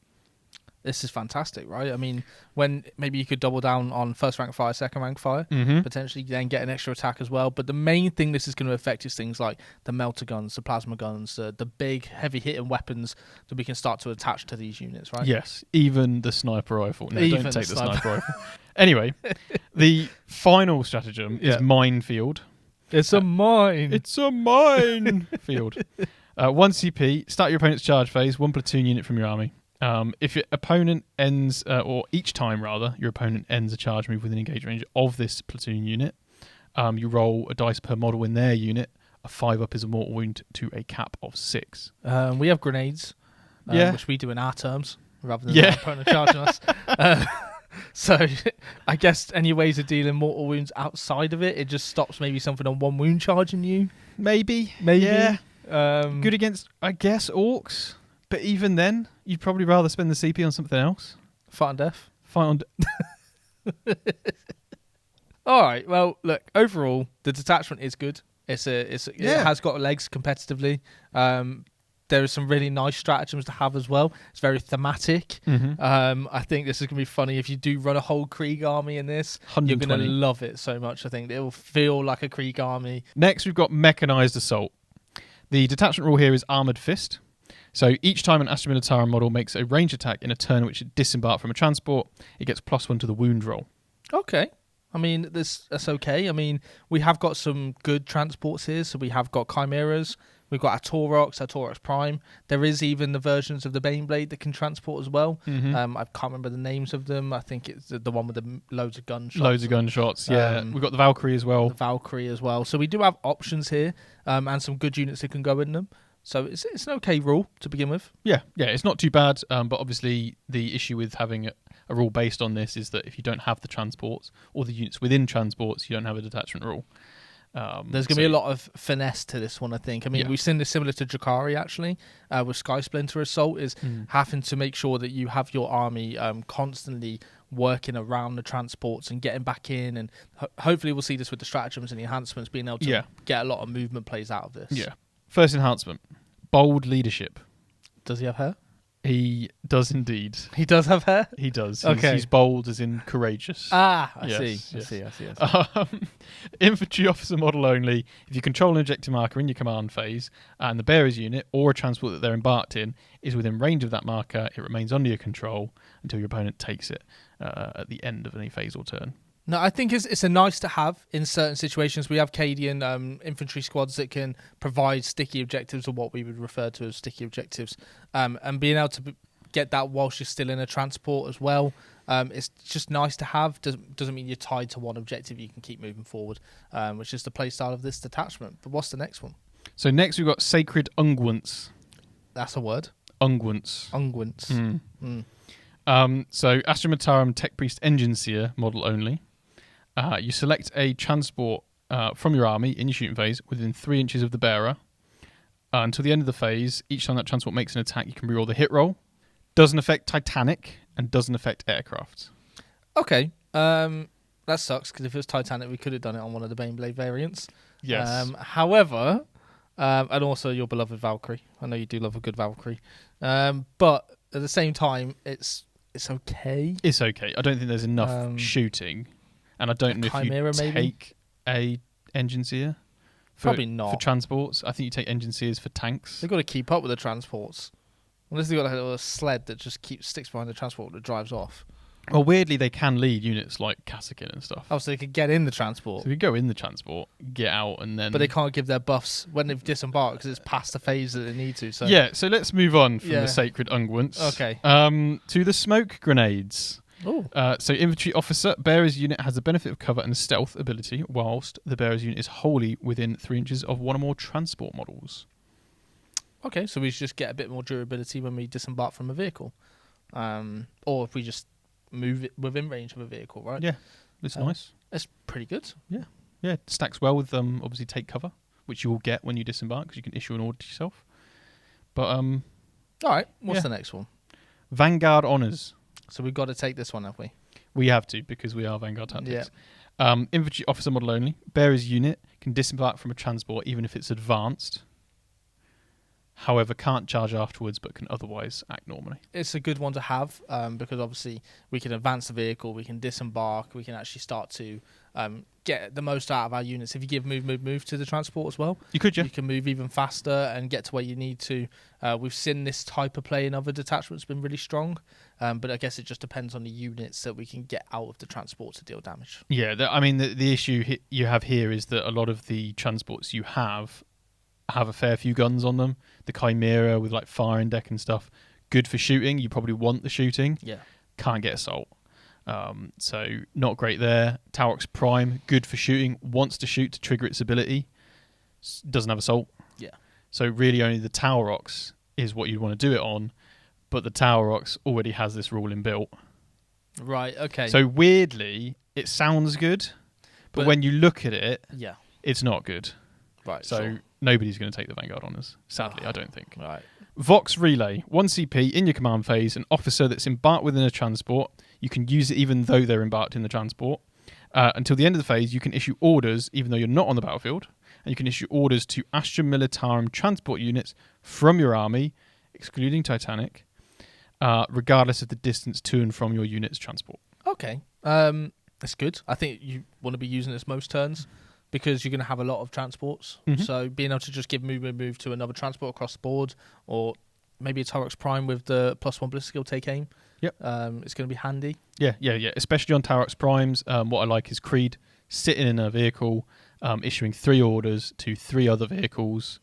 This is fantastic, right? I mean, when maybe you could double down on first rank fire, second rank fire, potentially then get an extra attack as well. But the main thing this is going to affect is things like the melter guns, the plasma guns, the big heavy hitting weapons that we can start to attach to these units, right? Yes, even the sniper rifle. No, Even don't take the the sniper. sniper rifle. Anyway, the final stratagem is minefield. It's a mine. It's a minefield. 1 CP, start your opponent's charge phase, 1 platoon unit from your army. If your opponent ends, or each time rather, your opponent ends a charge move within engagement range of this platoon unit, you roll a dice per model in their unit. A 5+ is a mortal wound to a cap of 6. We have grenades, which we do in our terms rather than our opponent charging us. So I guess any ways of dealing mortal wounds outside of it just stops maybe something on 1 wound charging you. Maybe. Yeah. Good against, I guess, orcs. But even then, you'd probably rather spend the CP on something else. Fight on death. All right. Well, look. Overall, the detachment is good. It has got legs competitively. There are some really nice stratagems to have as well. It's very thematic. I think this is going to be funny if you do run a whole Krieg army in this. 120. You're going to love it so much. I think it will feel like a Krieg army. Next, we've got Mechanized Assault. The detachment rule here is Armoured Fist. So each time an Astra Militarum model makes a range attack in a turn which it disembarked from a transport, it gets +1 to the wound roll. Okay. I mean, that's okay. I mean, we have got some good transports here. So we have got Chimeras. We've got our Taurox Prime. There is even the versions of the Baneblade that can transport as well. I can't remember the names of them. I think it's the one with the loads of gunshots. Loads of gunshots, yeah. We've got the Valkyrie as well. So we do have options here and some good units that can go in them. So it's an okay rule to begin with. Yeah, it's not too bad. But obviously the issue with having a rule based on this is that if you don't have the transports or the units within transports, you don't have a detachment rule. There's going to be a lot of finesse to this one, I think. I mean, we've seen this similar to Drakari, actually, with Sky Splinter Assault, is having to make sure that you have your army constantly working around the transports and getting back in. And hopefully we'll see this with the stratagems and the enhancements, being able to get a lot of movement plays out of this. Yeah. First enhancement, bold leadership. Does he have hair? He does indeed. He does have hair? He does. Okay. He's bold as in courageous. I Yes. see. Infantry officer model only. If you control an objective marker in your command phase and the bearer's unit or a transport that they're embarked in is within range of that marker, it remains under your control until your opponent takes it at the end of any phase or turn. No, I think it's a nice to have in certain situations. We have Cadian infantry squads that can provide sticky objectives, or what we would refer to as sticky objectives, and being able to get that whilst you're still in a transport as well It's just nice to have. Doesn't mean you're tied to one objective. You can keep moving forward, which is the playstyle of this detachment. But what's the next one? So next we've got Sacred Unguents. That's a word. Unguents. Unguents. So Astra Militarum Tech Priest Engine Seer model only. You select a transport from your army in your shooting phase within 3 inches of the bearer. Until the end of the phase, each time that transport makes an attack, you can reroll the hit roll. Doesn't affect Titanic and doesn't affect aircraft. Okay. That sucks, because if it was Titanic, we could have done it on one of the Baneblade variants. Yes. However, and also your beloved Valkyrie. I know you do love a good Valkyrie. But at the same time, it's okay. It's okay. I don't think there's enough shooting. And I don't know Chimera, if you maybe? take a engine seer. Probably not. For transports. I think you take engine seers for tanks. They've got to keep up with the transports. Unless they've got a sled that just sticks behind the transport that drives off. Well, weirdly, they can lead units like Kassakin and stuff. Oh, so they could get in the transport. So you go in the transport, get out, and then... But they can't give their buffs when they've disembarked because it's past the phase that they need to. So Yeah, so let's move on from the Sacred Unguents. Okay. To the smoke grenades. Oh. So infantry officer, bearer's unit has the benefit of cover and stealth ability, whilst the bearer's unit is wholly within 3 inches of one or more transport models. Okay, so we should just get a bit more durability when we disembark from a vehicle. Or if we just move it within range of a vehicle, right? Yeah, it's nice. It's pretty good. Yeah, it stacks well with obviously take cover, which you will get when you disembark because you can issue an order to yourself. But all right, what's the next one? Vanguard Honours. So we've got to take this one, have we? We have to because we are Vanguard Tactics. Yeah. Infantry officer model only. Bearer's unit can disembark from a transport even if it's advanced. However, can't charge afterwards, but can otherwise act normally. It's a good one to have because obviously we can advance the vehicle, we can disembark, we can actually start to get the most out of our units. If you give move to the transport as well, you could, yeah. You can move even faster and get to where you need to. We've seen this type of play in other detachments been really strong, but I guess it just depends on the units that we can get out of the transport to deal damage. Yeah, the issue you have here is that a lot of the transports you have a fair few guns on them. The Chimera with like firing deck and stuff, good for shooting. You probably want the shooting. Yeah. Can't get assault. So not great there. Taurox Prime, good for shooting. Wants to shoot to trigger its ability. Doesn't have assault. Yeah. So really only the Taurox is what you'd want to do it on, but the Taurox already has this rule inbuilt. Right, okay. So weirdly, it sounds good, but when you look at it, it's not good. Right. So nobody's going to take the Vanguard Honours. Sadly, I don't think. Right. Vox Relay. 1 CP in your command phase. An officer that's embarked within a transport. You can use it even though they're embarked in the transport. Until the end of the phase, you can issue orders even though you're not on the battlefield. And you can issue orders to Astra Militarum transport units from your army, excluding Titanic, regardless of the distance to and from your unit's transport. Okay. That's good. I think you want to be using this most turns, because you're going to have a lot of transports. Mm-hmm. So being able to just give move to another transport across the board, or maybe a Taurox Prime with the +1 ballistic skill take aim. Yep. It's going to be handy. Yeah. Especially on Taurox Primes. What I like is Creed sitting in a vehicle, issuing 3 orders to 3 other vehicles.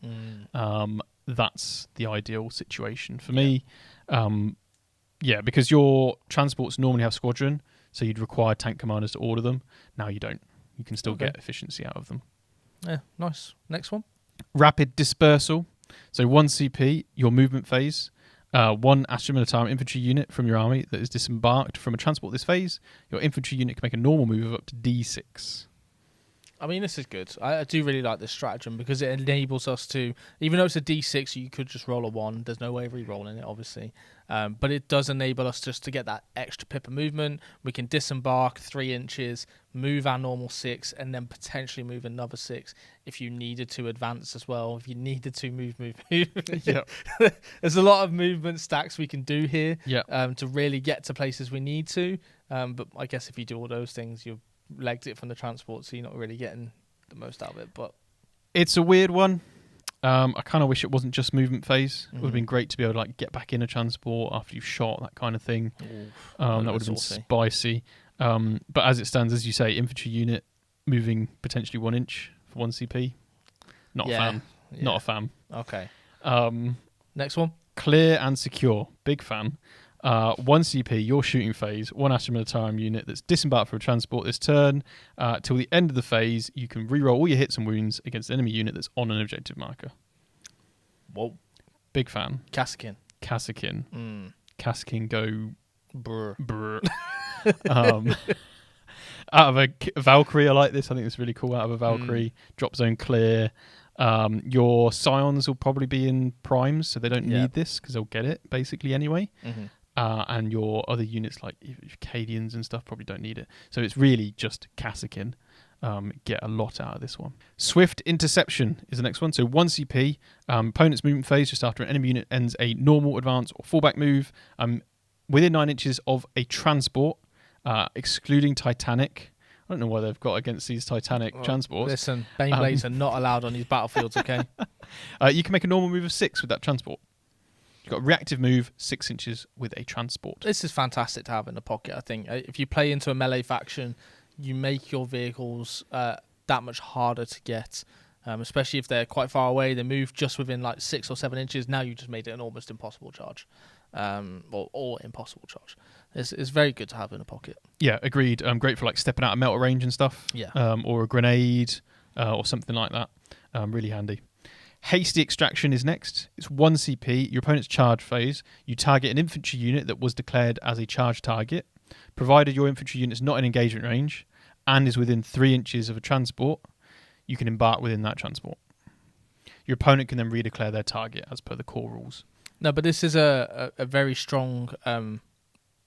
That's the ideal situation for me. Because your transports normally have squadron, so you'd require tank commanders to order them. Now you don't. You can still get efficiency out of them. Yeah, nice. Next one. Rapid Dispersal. So 1 CP, your movement phase. 1 Astra Militarum infantry unit from your army that is disembarked from a transport this phase. Your infantry unit can make a normal move of up to D6. I mean, this is good. I do really like this stratagem because it enables us to, even though it's a D6, you could just roll a 1. There's no way of re-rolling it, obviously. But it does enable us just to get that extra pip of movement. We can disembark 3 inches, move our normal 6, and then potentially move another 6 if you needed to advance as well. If you needed to move. Yeah. There's a lot of movement stacks we can do here to really get to places we need to. But I guess if you do all those things, you've legged it from the transport, so you're not really getting the most out of it. But it's a weird one. I kind of wish it wasn't just movement phase. It would have been great to be able to get back in a transport after you've shot, that kind of thing. That would have been spicy. But as it stands, as you say, infantry unit moving potentially 1 inch for 1 CP. Not a fan. Yeah. Not a fan. Okay. Next one. Clear and secure. Big fan. 1 CP, your shooting phase, 1 Astra Militarum unit that's disembarked for a transport this turn. Till the end of the phase, you can reroll all your hits and wounds against an enemy unit that's on an objective marker. Whoa. Big fan. Kassakin. Kassakin go... Brr. Brr. Out of a Valkyrie, I like this. I think it's really cool. Out of a Valkyrie, drop zone clear. Your Scions will probably be in primes, so they don't need this because they'll get it basically anyway. And your other units like Cadians and stuff probably don't need it. So it's really just Kassakin. Get a lot out of this one. Swift Interception is the next one. So 1 CP, opponent's movement phase just after an enemy unit ends a normal, advance, or fallback move within 9 inches of a transport, excluding Titanic. I don't know why they've got against these Titanic transports. Listen, Baneblades are not allowed on these battlefields, okay? You can make a normal move of 6 with that transport. You've got a reactive move 6 inches with a transport. This is fantastic to have in the pocket, I think. If you play into a melee faction, you make your vehicles that much harder to get, especially if they're quite far away. They move just within like 6 or 7 inches. Now you just made it an almost impossible charge, or impossible charge. It's very good to have in a pocket. Yeah, agreed. Great for like stepping out of melter range and stuff. Yeah. Or a grenade or something like that. Really handy. Hasty Extraction is next. It's 1 CP. Your opponent's charge phase. You target an infantry unit that was declared as a charge target, provided your infantry unit is not in engagement range and is within 3 inches of a transport. You can embark within that transport. Your opponent can then redeclare their target as per the core rules. No, but this is a very strong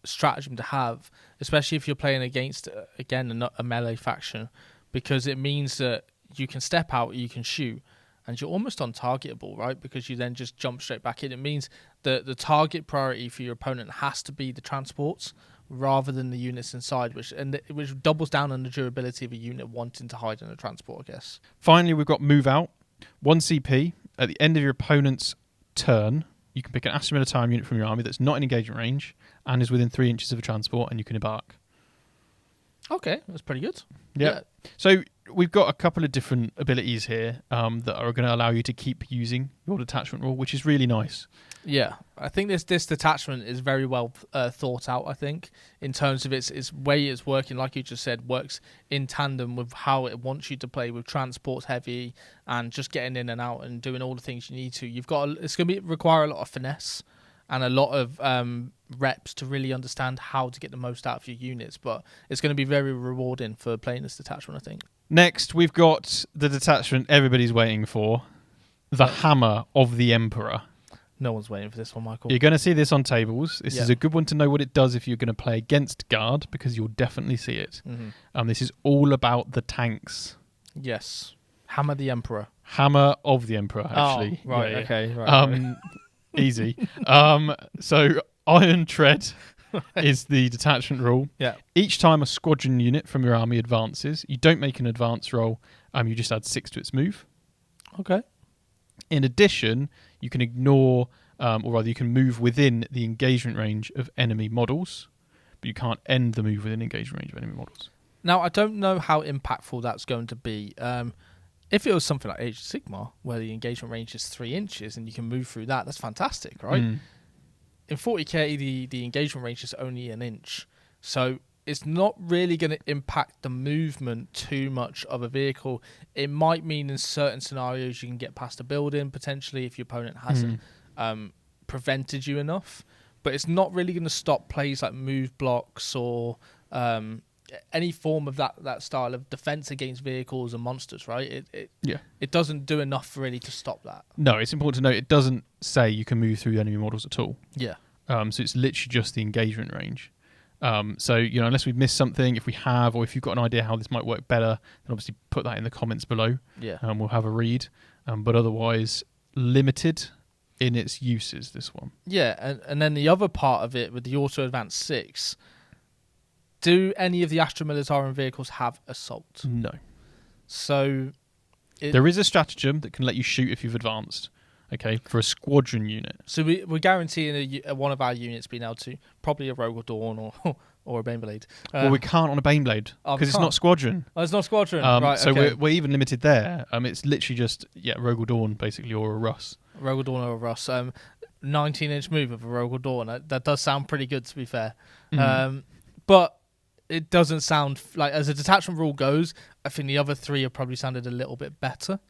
stratagem to have, especially if you're playing against, again, a melee faction, because it means that you can step out, you can shoot, and you're almost untargetable, right? Because you then just jump straight back in. It means that the target priority for your opponent has to be the transports rather than the units inside, which doubles down on the durability of a unit wanting to hide in a transport, I guess. Finally, we've got Move Out. 1 CP. At the end of your opponent's turn, you can pick an Astra Militarum unit from your army that's not in engagement range and is within 3 inches of a transport, and you can embark. Okay, that's pretty good. Yeah. So we've got a couple of different abilities here that are going to allow you to keep using your detachment rule, which is really nice. Yeah, I think this detachment is very well thought out, I think, in terms of its way it's working, like you just said, works in tandem with how it wants you to play with transports heavy and just getting in and out and doing all the things you need to. It's going to require a lot of finesse and a lot of reps to really understand how to get the most out of your units, but it's going to be very rewarding for playing this detachment, I think. Next, we've got the detachment everybody's waiting for, the Hammer of the Emperor. No one's waiting for this one, Michael. You're going to see this on tables. This is a good one to know what it does if you're going to play against Guard, because you'll definitely see it. This is all about the tanks. Yes. Hammer the Emperor. Hammer of the Emperor, actually. Oh, right, okay. Right. Easy. So Iron Tread is the detachment rule. Yeah. Each time a squadron unit from your army advances, you don't make an advance roll. You just add 6 to its move. Okay. In addition, you can ignore, or rather you can move within the engagement range of enemy models, but you can't end the move within engagement range of enemy models. Now, I don't know how impactful that's going to be. If it was something like Age of Sigmar, where the engagement range is 3 inches and you can move through that, that's fantastic, right? In 40k, the engagement range is only 1 inch. So it's not really going to impact the movement too much of a vehicle. It might mean in certain scenarios you can get past a building, potentially, if your opponent hasn't prevented you enough. But it's not really going to stop plays like move blocks or any form of that style of defense against vehicles and monsters, right? It doesn't do enough really to stop that. No, it's important to note it doesn't say you can move through enemy models at all. Yeah. So it's literally just the engagement range. So, unless we've missed something, if we have, or if you've got an idea how this might work better, then obviously put that in the comments below. Yeah. We'll have a read. But otherwise, limited in its uses, this one. Yeah, and then the other part of it with the Auto Advance 6, do any of the Astra Militarum vehicles have Assault? No. So there is a stratagem that can let you shoot if you've advanced. Okay, for a squadron unit. So we're guaranteeing one of our units being able to, probably a Rogue or Dawn or a Baneblade. Well, we can't on a Baneblade because it's not squadron. Oh, it's not squadron. Right, so okay. we're even limited there. It's literally just Rogue or Dawn basically, or a Russ. Rogue or Dawn or a Russ. 19-inch move of a Rogal Dawn. That does sound pretty good, to be fair. But it doesn't sound like, as a detachment rule goes, I think the other three have probably sounded a little bit better.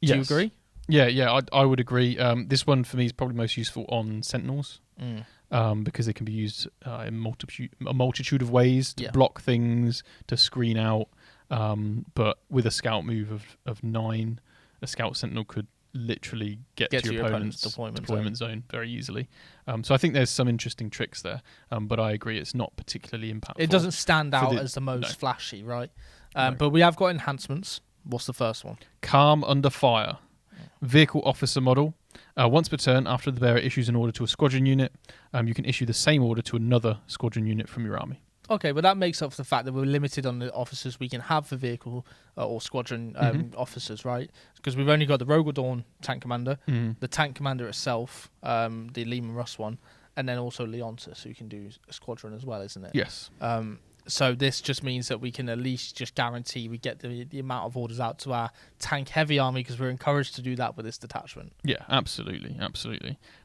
Do you agree? Yeah, I would agree. This one for me is probably most useful on Sentinels because they can be used in a multitude of ways to block things, to screen out. But with a scout move of 9, a scout Sentinel could literally get to your opponent's deployment zone very easily. So I think there's some interesting tricks there. But I agree, it's not particularly impactful. It doesn't stand out as the most flashy, right? But we have got enhancements. What's the first one? Calm Under Fire. Vehicle officer model. Once per turn, after the bearer issues an order to a squadron unit, you can issue the same order to another squadron unit from your army. Okay, but that makes up for the fact that we're limited on the officers we can have for vehicle or squadron officers, right? Because we've only got the Rogal Dawn tank commander, the tank commander itself, the Lehman Russ one, and then also Leontis, who can do a squadron as well, isn't it? Yes. So this just means that we can at least just guarantee we get the amount of orders out to our tank-heavy army, because we're encouraged to do that with this detachment. Yeah, absolutely.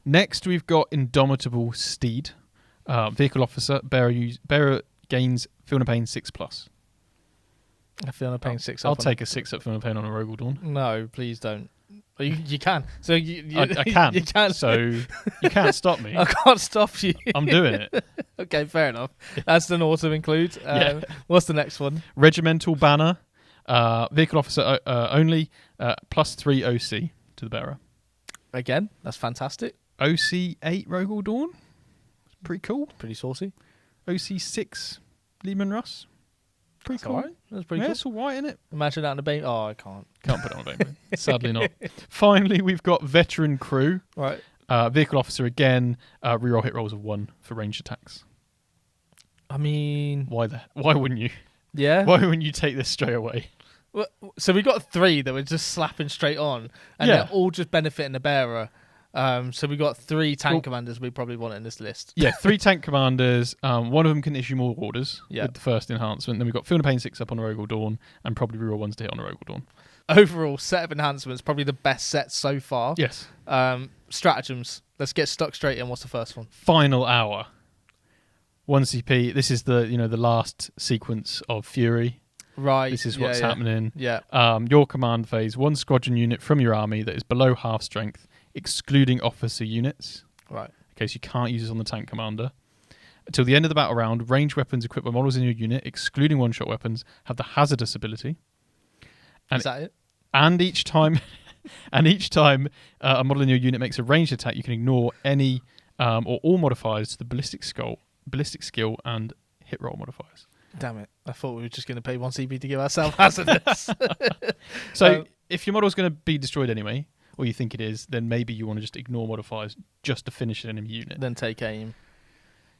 Next, we've got Indomitable Steed. Vehicle officer, bearer gains Feel No Pain 6+. I feel no pain 6 up. I'll take a 6 up Feel No Pain on a Rogal Dawn. No, please don't. You can. So I can. You can. So you can't stop me. I can't stop you. I'm doing it. Okay, fair enough. That's an auto include. What's the next one? Regimental Banner. Vehicle officer only. +3 OC to the bearer. Again, that's fantastic. OC 8 Rogal Dawn. Pretty cool. Pretty saucy. OC 6 Lehman Russ. Pretty That's cool. all right. That's pretty cool. It's all right, isn't it? Imagine that in a Bane. Oh, I can't. Can't put it on a Bane. Sadly not. Finally, we've got Veteran Crew. Right. Vehicle officer again. Reroll hit rolls of 1 for ranged attacks. I mean, Why wouldn't you? yeah. Why wouldn't you take this straight away? Well, so we got 3 that we're just slapping straight on, and they're all just benefiting the bearer. So we got 3 tank commanders we probably want in this list. Yeah, 3 tank commanders. One of them can issue more orders with the first enhancement. Then we've got Feel No Pain 6 up on a Rogal Dawn, and probably reroll 1s to hit on a Rogal Dawn. Overall set of enhancements, probably the best set so far. Yes. Stratagems. Let's get stuck straight in. What's the first one? Final Hour. 1 CP. This is the last sequence of Fury. Right. This is what's happening. Yeah. Your command phase, 1 squadron unit from your army that is below half strength, excluding officer units. Right. Okay, so you can't use this on the tank commander. Until the end of the battle round, ranged weapons equipped by models in your unit, excluding one-shot weapons, have the hazardous ability. And is that it? And each time, a model in your unit makes a ranged attack, you can ignore any or all modifiers to the ballistic skill, and hit roll modifiers. Damn it! I thought we were just going to pay 1 CP to give ourselves hazardous. So if your model's going to be destroyed anyway, or you think it is, then maybe you want to just ignore modifiers just to finish an enemy unit. Then take aim.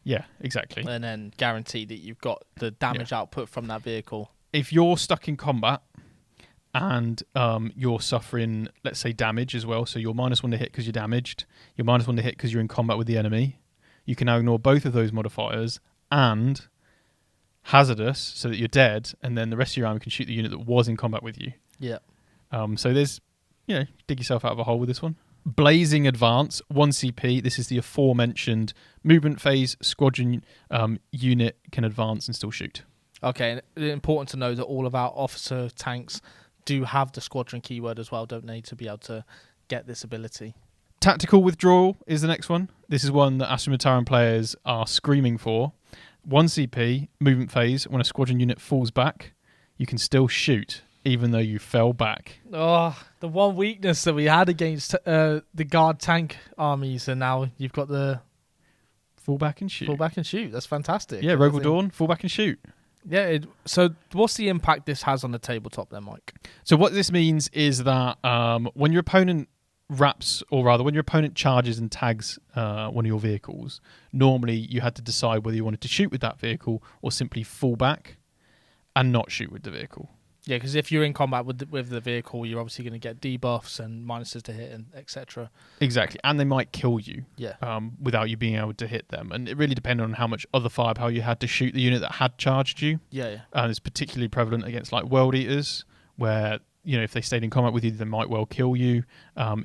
Yeah, exactly. And then guarantee that you've got the damage output from that vehicle. If you're stuck in combat and you're suffering, let's say, damage as well, so you're -1 to hit because you're damaged, you're -1 to hit because you're in combat with the enemy, you can now ignore both of those modifiers and hazardous, so that you're dead, and then the rest of your army can shoot the unit that was in combat with you. Yeah. So there's, dig yourself out of a hole with this one. Blazing Advance, 1 CP. This is the aforementioned movement phase. Squadron unit can advance and still shoot. Okay, and important to know that all of our officer tanks do have the squadron keyword as well, don't they, to be able to get this ability. Tactical Withdrawal is the next one. This is one that Astra Militarum players are screaming for. 1 CP, movement phase. When a squadron unit falls back, you can still shoot, even though you fell back. Oh, the one weakness that we had against the guard tank armies, and now you've got the fall back and shoot. Fall back and shoot. That's fantastic. Yeah, Rogal Dawn, fall back and shoot. Yeah. So what's the impact this has on the tabletop then, Mike? So what this means is that when your opponent when your opponent charges and tags one of your vehicles, normally you had to decide whether you wanted to shoot with that vehicle or simply fall back and not shoot with the vehicle. Yeah, because if you're in combat with the vehicle, you're obviously going to get debuffs and minuses to hit and etc. Exactly, and they might kill you. Yeah. Without you being able to hit them, and it really depended on how much other firepower you had to shoot the unit that had charged you. Yeah. And it's particularly prevalent against like World Eaters, where if they stayed in combat with you, they might well kill you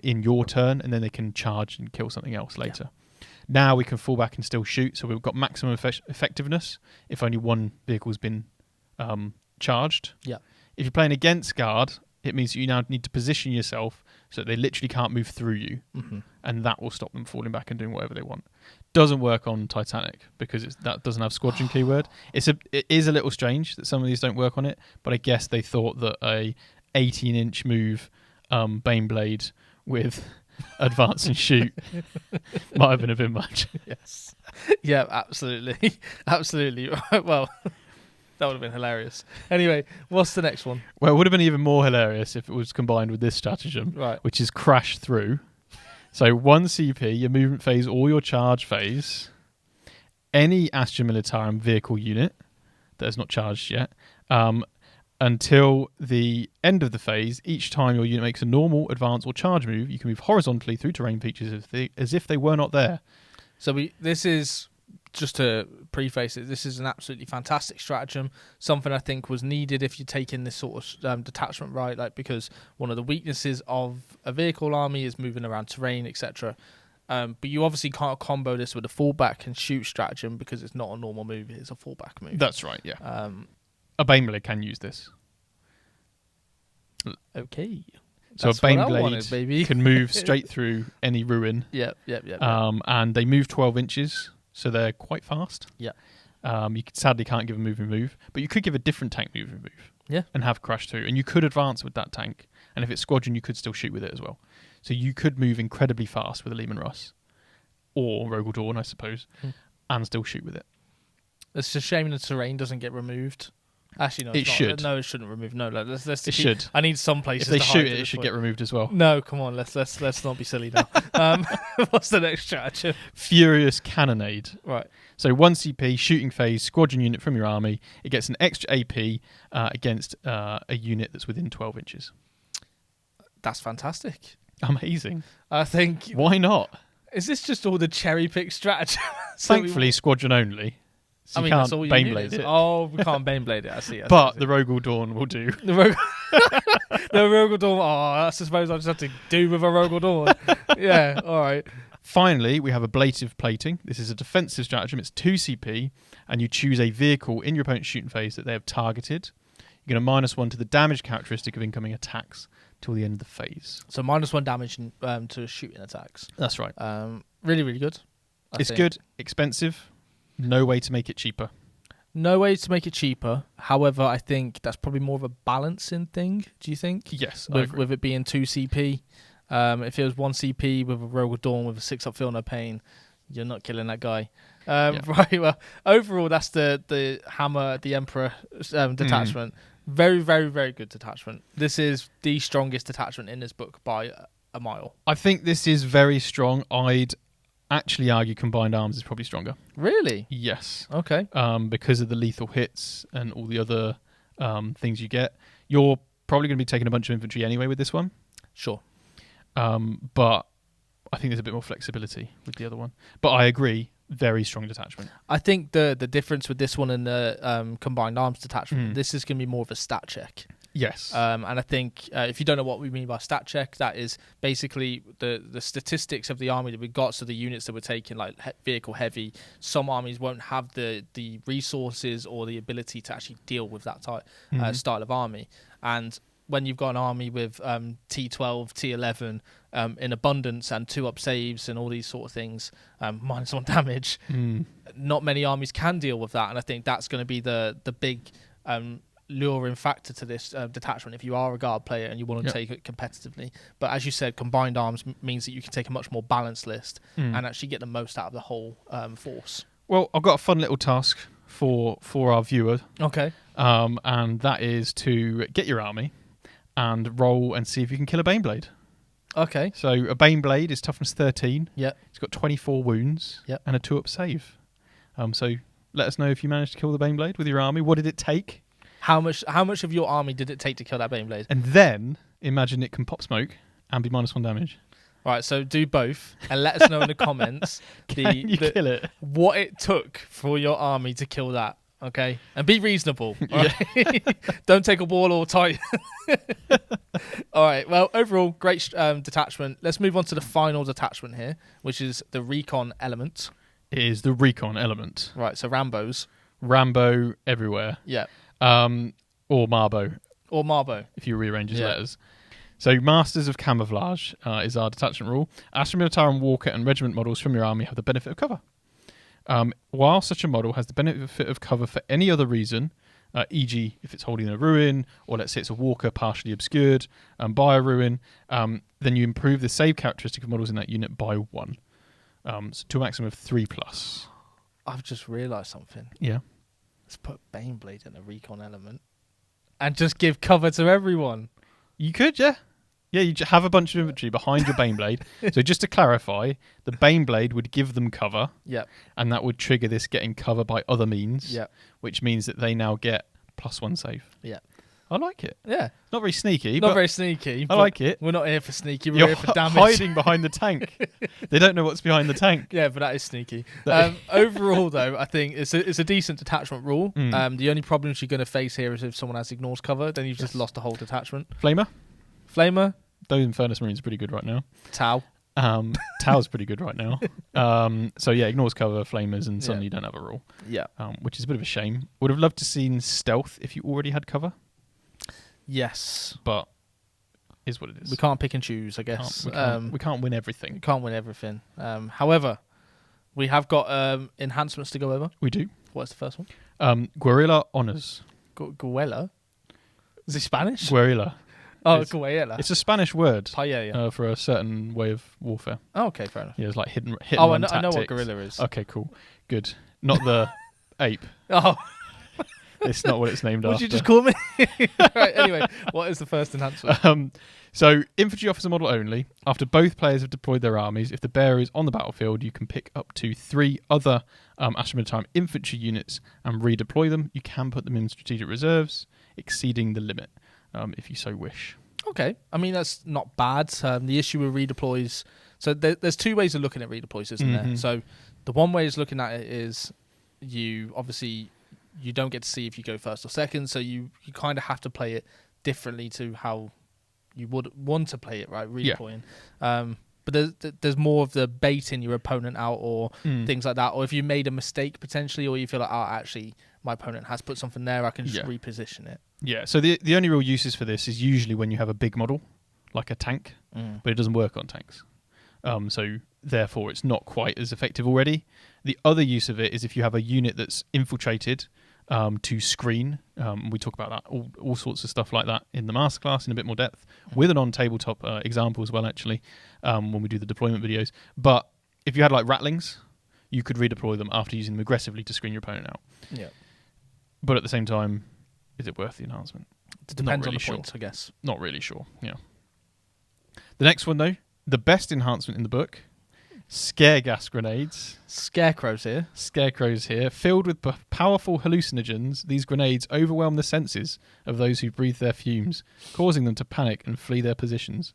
in your turn, and then they can charge and kill something else later. Now we can fall back and still shoot, so we've got maximum effectiveness if only one vehicle's been charged. Yeah. If you're playing against guard, it means you now need to position yourself so that they literally can't move through you, and that will stop them falling back and doing whatever they want. Doesn't work on Titanic because that doesn't have squadron keyword. It is a little strange that some of these don't work on it, but I guess they thought that a 18-inch move Baneblade with advance and shoot might have been a bit much. Yes. Yeah, absolutely. Absolutely. Well, that would have been hilarious. Anyway, what's the next one? Well, it would have been even more hilarious if it was combined with this stratagem, Right. which is crash through. So 1 CP, your movement phase or your charge phase, any Astra Militarum vehicle unit that has not charged yet, until the end of the phase, each time your unit makes a normal, advance, or charge move, you can move horizontally through terrain features as if they were not there. So this is, just to preface it, this is an absolutely fantastic stratagem, something I think was needed if you're taking this sort of detachment right, like, because one of the weaknesses of a vehicle army is moving around terrain, etc. But you obviously can't combo this with a fallback and shoot stratagem because it's not a normal move, it's a fallback move. That's right, yeah. A Baneblade can use this. Okay. So That's a what I wanted, Baneblade baby. can move straight through any ruin. Yep. And they move 12 inches, so they're quite fast. Yeah. You sadly can't give a moving move, but you could give a different tank moving move. Yeah. And have crash through. And you could advance with that tank. And if it's squadron, you could still shoot with it as well. So you could move incredibly fast with a Lehman Russ. Or Rogal Dawn, I suppose. And still shoot with it. It's a shame the terrain doesn't get removed. Actually, no, it should. No, it shouldn't remove. No, let's it should. I need some places. If they to shoot hide it, it should get removed as well. No, come on. Let's not be silly now. What's the next stratagem? Furious Cannonade. Right. So 1 CP, shooting phase, squadron unit from your army. It gets an extra AP against a unit that's within 12 inches. That's fantastic. Amazing. I think. Why not? Is this just all the cherry pick strategy? Thankfully, squadron only. So you can't that's all you Baneblade it. Oh, we can't Baneblade it. I see. But the Rogal Dawn will do. The Rogal Dawn. Oh, I suppose I just have to do with a Rogal Dawn. Yeah, all right. Finally, we have ablative plating. This is a defensive stratagem. It's 2 CP, and you choose a vehicle in your opponent's shooting phase that they have targeted. You're going to -1 to the damage characteristic of incoming attacks till the end of the phase. So -1 damage to shooting attacks. That's right. Really, really good. It's good, expensive. No way to make it cheaper. No way to make it cheaper. However, I think that's probably more of a balancing thing. Do you think? Yes, with it being 2 CP. If it was 1 CP with a Rogal Dawn with a 6-up Feel No Pain, you're not killing that guy. Right. Well, overall, that's the Hammer, the Emperor detachment. Very, very, very good detachment. This is the strongest detachment in this book by a mile. I think this is very strong. I'd actually argue Combined Arms is probably stronger. Really? Yes. Okay. Because of the lethal hits and all the other things you get. You're probably going to be taking a bunch of infantry anyway with this one. Sure. But I think there's a bit more flexibility with the other one. But I agree, very strong detachment. I think the difference with this one and the Combined Arms detachment, this is going to be more of a stat check. Yes. And I think if you don't know what we mean by stat check, that is basically the statistics of the army that we got. So the units that we're taking, like vehicle heavy, some armies won't have the resources or the ability to actually deal with that type style of army. And when you've got an army with T12, T11 in abundance and 2-up saves and all these sort of things, -1 damage, not many armies can deal with that. And I think that's going to be the big luring factor to this detachment if you are a guard player and you want to take it competitively. But as you said, Combined Arms means that you can take a much more balanced list and actually get the most out of the whole force. Well, I've got a fun little task for our viewer. Okay. And that is to get your army and roll and see if you can kill a Baneblade. Okay. So a Baneblade is toughness 13. Yeah. It's got 24 wounds and a 2-up save. So let us know if you managed to kill the Baneblade with your army. What did it take? How much of your army did it take to kill that Baneblade? And then imagine it can pop smoke and be -1 damage. All right, so do both and let us know in the comments Can you kill it? What it took for your army to kill that. Okay, and be reasonable. All right? Don't take a wall or tight. All right. Well, overall, great detachment. Let's move on to the final detachment here, which is the Recon element. It is the Recon element. Right. So Rambos. Rambo everywhere. Yeah. Or Marbo, Or Marbo. if you rearrange his letters. So Masters of Camouflage is our detachment rule. Astra Militarum Walker and Regiment models from your army have the benefit of cover. While such a model has the benefit of cover for any other reason, e.g. if it's holding a ruin, or let's say it's a walker partially obscured by a ruin, then you improve the save characteristic of models in that unit by 1. So to a maximum of 3+. I've just realised something. Yeah. Let's put Baneblade in the Recon element and just give cover to everyone. You could, yeah. Yeah, you have a bunch of infantry behind your Baneblade. So just to clarify, the Baneblade would give them cover. Yeah. And that would trigger this getting cover by other means. Yeah. Which means that they now get +1 save. Yeah. I like it. Yeah. Not very sneaky. Not but very sneaky. I like it. We're not here for sneaky. We're You're here for damage. hiding behind the tank. They don't know what's behind the tank. Yeah, but that is sneaky. Overall, though, I think it's a decent detachment rule. The only problems you're going to face here is if someone has ignores cover, then you've just lost a whole detachment. Flamer? Flamer? Those Infernus Marines are pretty good right now. Tau. Tau's pretty good right now. So yeah, ignores cover, Flamers, and suddenly you don't have a rule. Yeah. Which is a bit of a shame. Would have loved to seen stealth if you already had cover. Yes. But is what it is. We can't pick and choose, I guess. We can't win everything. We can't win everything. However, we have got enhancements to go over. We do. What's the first one? Guerrilla Honors. Guerrilla? Is it Spanish? Guerrilla. Oh, guerrilla. It's a Spanish word Paella. for a certain way of warfare. Oh, okay, fair enough. Yeah, it's like hidden I run know what tactics. guerrilla is. Okay, cool. Good. Not the ape. Oh. It's not what it's named What after. did you just call me? Right, anyway, what is the first enhancement? So, infantry officer model only. After both players have deployed their armies, if the bearer is on the battlefield, you can pick up to 3 other Astra Militarum infantry units and redeploy them. You can put them in strategic reserves, exceeding the limit, if you so wish. Okay. I mean, that's not bad. The issue with redeploys... So there's 2 ways of looking at redeploys, isn't there? So the one way is looking at it is you don't get to see if you go first or second, so you kind of have to play it differently to how you would want to play it, right? Redeploying. Yeah. But there's more of the baiting your opponent out or things like that, or if you made a mistake potentially, or you feel like, actually, my opponent has put something there, I can just reposition it. Yeah, so the only real uses for this is usually when you have a big model, like a tank, but it doesn't work on tanks. So therefore, it's not quite as effective already. The other use of it is if you have a unit that's infiltrated to screen. We talk about that, all sorts of stuff like that in the masterclass in a bit more depth, with an on-tabletop example as well, actually, when we do the deployment videos. But if you had like Ratlings, you could redeploy them after using them aggressively to screen your opponent out. Yeah. But at the same time, is it worth the enhancement? It depends really on the points, I guess. Not really sure, yeah. The next one, though, the best enhancement in the book, scare gas grenades. Scarecrows here. Filled with powerful hallucinogens, these grenades overwhelm the senses of those who breathe their fumes, causing them to panic and flee their positions.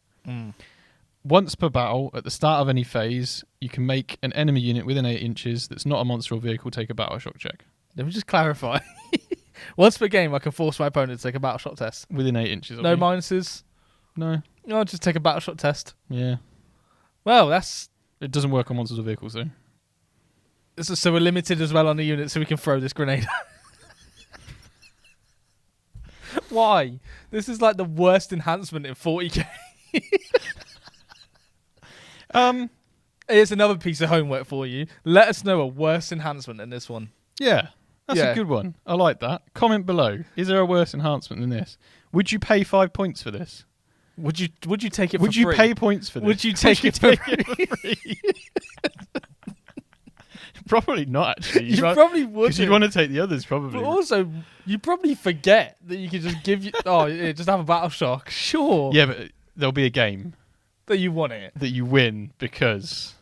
Once per battle, at the start of any phase, you can make an enemy unit within 8 inches that's not a monster or vehicle take a battle shock check. Let me just clarify. Once per game, I can force my opponent to take a battle shock test. Within 8 inches. No minuses? No. I'll just take a battle shock test. Yeah. Well, that's... It doesn't work on monsters or vehicles, though. So we're limited as well on the unit, so we can throw this grenade. Why? This is like the worst enhancement in 40k. Here's another piece of homework for you. Let us know a worse enhancement than this one. Yeah, that's a good one. I like that. Comment below. Is there a worse enhancement than this? Would you pay 5 points for this? Would you take it for free? Would you pay points for this? Would you take it for free? Probably not, actually. You probably would. Because you'd want to take the others, probably. But also, you probably forget that you could just give you... just have a battle shock. Sure. Yeah, but there'll be a game that you won it. That you win because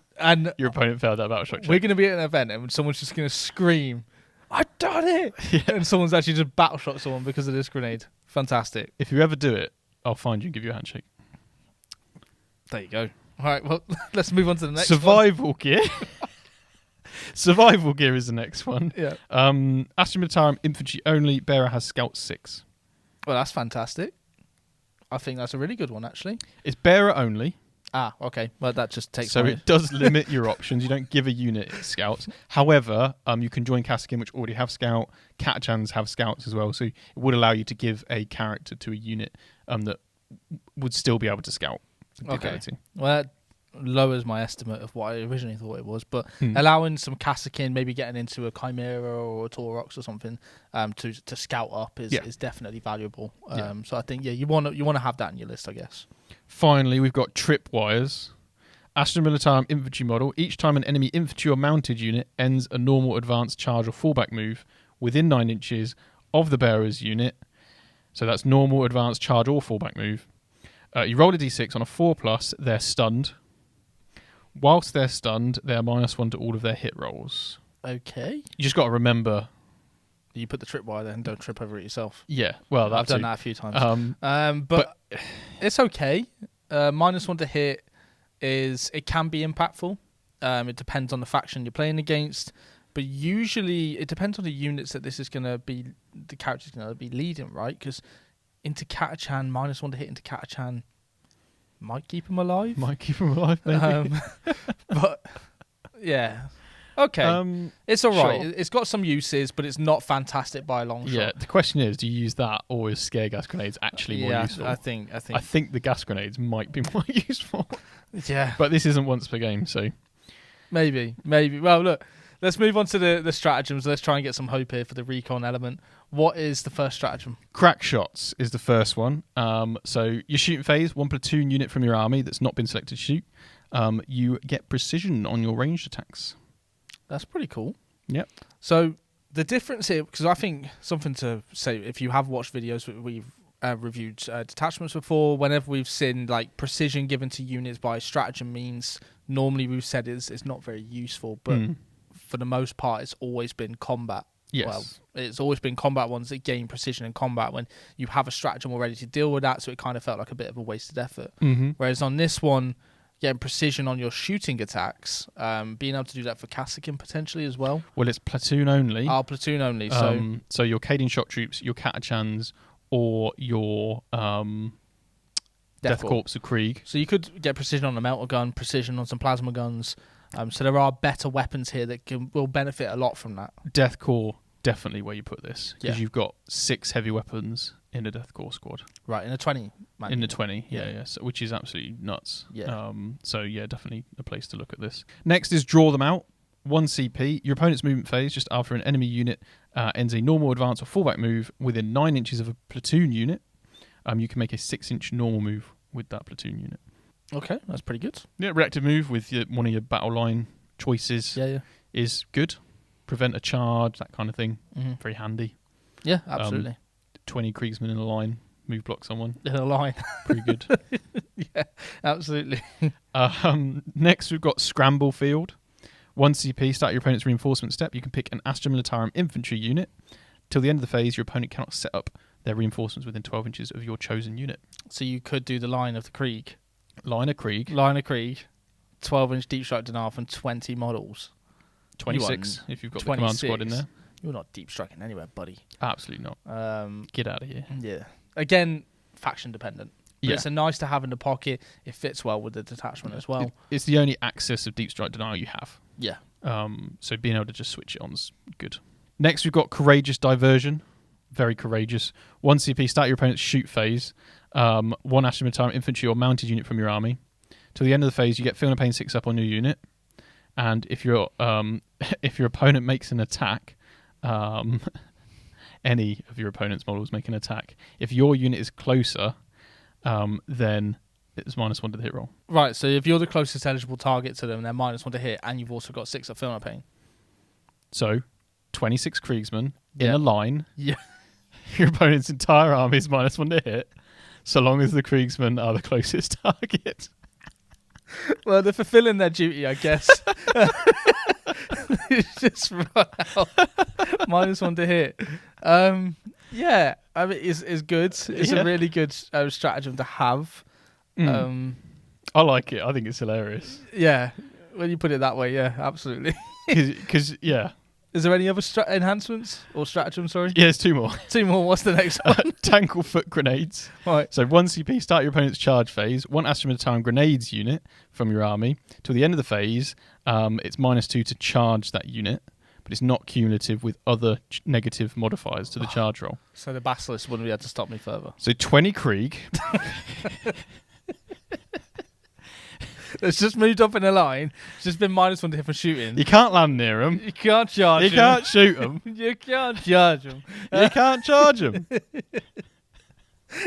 your opponent failed that battle shock check. We're going to be at an event and someone's just going to scream, "I've done it!" Yeah. And someone's actually just battle shot someone because of this grenade. Fantastic. If you ever do it, I'll find you and give you a handshake. There you go. All right, well, let's move on to the next Survival gear. Survival gear is the next one. Yeah. Astra Militarum infantry only. Bearer has Scout 6. Well, that's fantastic. I think that's a really good one, actually. It's bearer only. Ah, okay. Well, that just takes. So it does limit your options. You don't give a unit scouts. However, you can join Kasrkin, which already have scout. Katachans have scouts as well, so it would allow you to give a character to a unit that would still be able to scout. Okay. Well, that lowers my estimate of what I originally thought it was, but allowing some Kasrkin, maybe getting into a Chimera or a Taurox or something, to scout up is definitely valuable. So I think you want to have that in your list, I guess. Finally, we've got tripwires. Astra Militarum infantry model. Each time an enemy infantry or mounted unit ends a normal advance charge or fallback move within 9 inches of the bearer's unit, so that's normal advance charge or fallback move, you roll a d6 on a 4+, they're stunned. Whilst they're stunned, they're -1 to all of their hit rolls. Okay. You just got to remember... You put the tripwire there and don't trip over it yourself. Yeah, well, I've done that a few times. But it's okay. -1 to hit it can be impactful. It depends on the faction you're playing against, but usually it depends on the units that this is going to be. The character's going to be leading, right? Because into Katachan, -1 to hit into Katachan might keep him alive. Maybe. But yeah. Okay, it's all right. Sure. It's got some uses, but it's not fantastic by a long shot. Yeah, the question is, do you use that or is scare gas grenades actually more useful? I think the gas grenades might be more useful. Yeah. But this isn't once per game, so... Maybe. Well, look, let's move on to the stratagems. Let's try and get some hope here for the recon element. What is the first stratagem? Crack shots is the first one. So your shooting phase, 1 platoon unit from your army that's not been selected to shoot. You get precision on your ranged attacks. That's pretty cool. Yep. So the difference here, because I think something to say, if you have watched videos, we've reviewed detachments before, whenever we've seen like precision given to units by stratagem means, normally we've said it's not very useful, but for the most part it's always been combat. Yes. Well, it's always been combat ones that gain precision in combat when you have a stratagem already to deal with that, so it kind of felt like a bit of a wasted effort. Whereas on this one, getting precision on your shooting attacks, being able to do that for Kasrkin potentially as well. Well, it's platoon only. Platoon only. So your Cadian shock troops, your Katachans, or your deathkorpsofkrieg. So you could get precision on a melter gun, precision on some plasma guns. So there are better weapons here that will benefit a lot from that. Deathcore, definitely where you put this, because Yeah. you've got 6 heavy weapons in a Deathcore squad. Right, in a 20. Man. In the 20, yeah. So, which is absolutely nuts. Yeah. So yeah, definitely a place to look at this. Next is draw them out. 1 CP. Your opponent's movement phase, just after an enemy unit ends a normal advance or fallback move within 9 inches of a platoon unit, you can make a 6-inch normal move with that platoon unit. Okay, that's pretty good. Yeah, reactive move with one of your battle line choices is good. Prevent a charge, that kind of thing. Very handy. Yeah, absolutely. 20 Kriegsmen in a line, move block someone. In a line. Pretty good. Yeah, absolutely. Next, we've got Scramble Field. 1 CP, start your opponent's reinforcement step. You can pick an Astra Militarum infantry unit. Till the end of the phase, your opponent cannot set up their reinforcements within 12 inches of your chosen unit. So you could do the line of the Krieg. Line of Krieg. 12-inch deep strike denial from 20 models. 26, if you've got the command squad in there. You're not deep striking anywhere, buddy. Absolutely not. Get out of here. Yeah. Again, faction dependent. But Yeah. it's a nice to have in the pocket. It fits well with the detachment as well. It's the only access of deep strike denial you have. Yeah. So being able to just switch it on is good. Next, we've got Courageous Diversion. Very courageous. 1 CP, start your opponent's shoot phase. 1 Astra Militarum infantry or mounted unit from your army. Till the end of the phase, you get Feeling Pain 6 up on your unit. And if your opponent makes an attack, any of your opponent's models make an attack. If your unit is closer, then it's -1 to the hit roll. Right, so if you're the closest eligible target to them, they're -1 to hit, and you've also got 6 at Feeling Pain. So, 26 Kriegsmen in a line. Yeah. Your opponent's entire army is -1 to hit, so long as the Kriegsmen are the closest target. Well, they're fulfilling their duty, I guess. It's just run out. -1 to hit. Yeah, I mean, it's good. It's a really good stratagem to have. I like it. I think it's hilarious. Yeah, when you put it that way, yeah, absolutely. Because, yeah, Is there any other enhancements or stratagem? Sorry. Yeah, there's 2 more. 2 more. What's the next one? Tank or foot grenades. Right. So 1 CP, start your opponent's charge phase. 1 Astra Militarum grenades unit from your army. Till the end of the phase, it's -2 to charge that unit, but it's not cumulative with other negative modifiers to the charge roll. So the basilisk wouldn't be able to stop me further. So 20 Krieg. It's just moved up in a line. It's just been -1 to hit for shooting. You can't land near them. You can't charge You them. can't shoot them. You can't charge them. You can't charge them.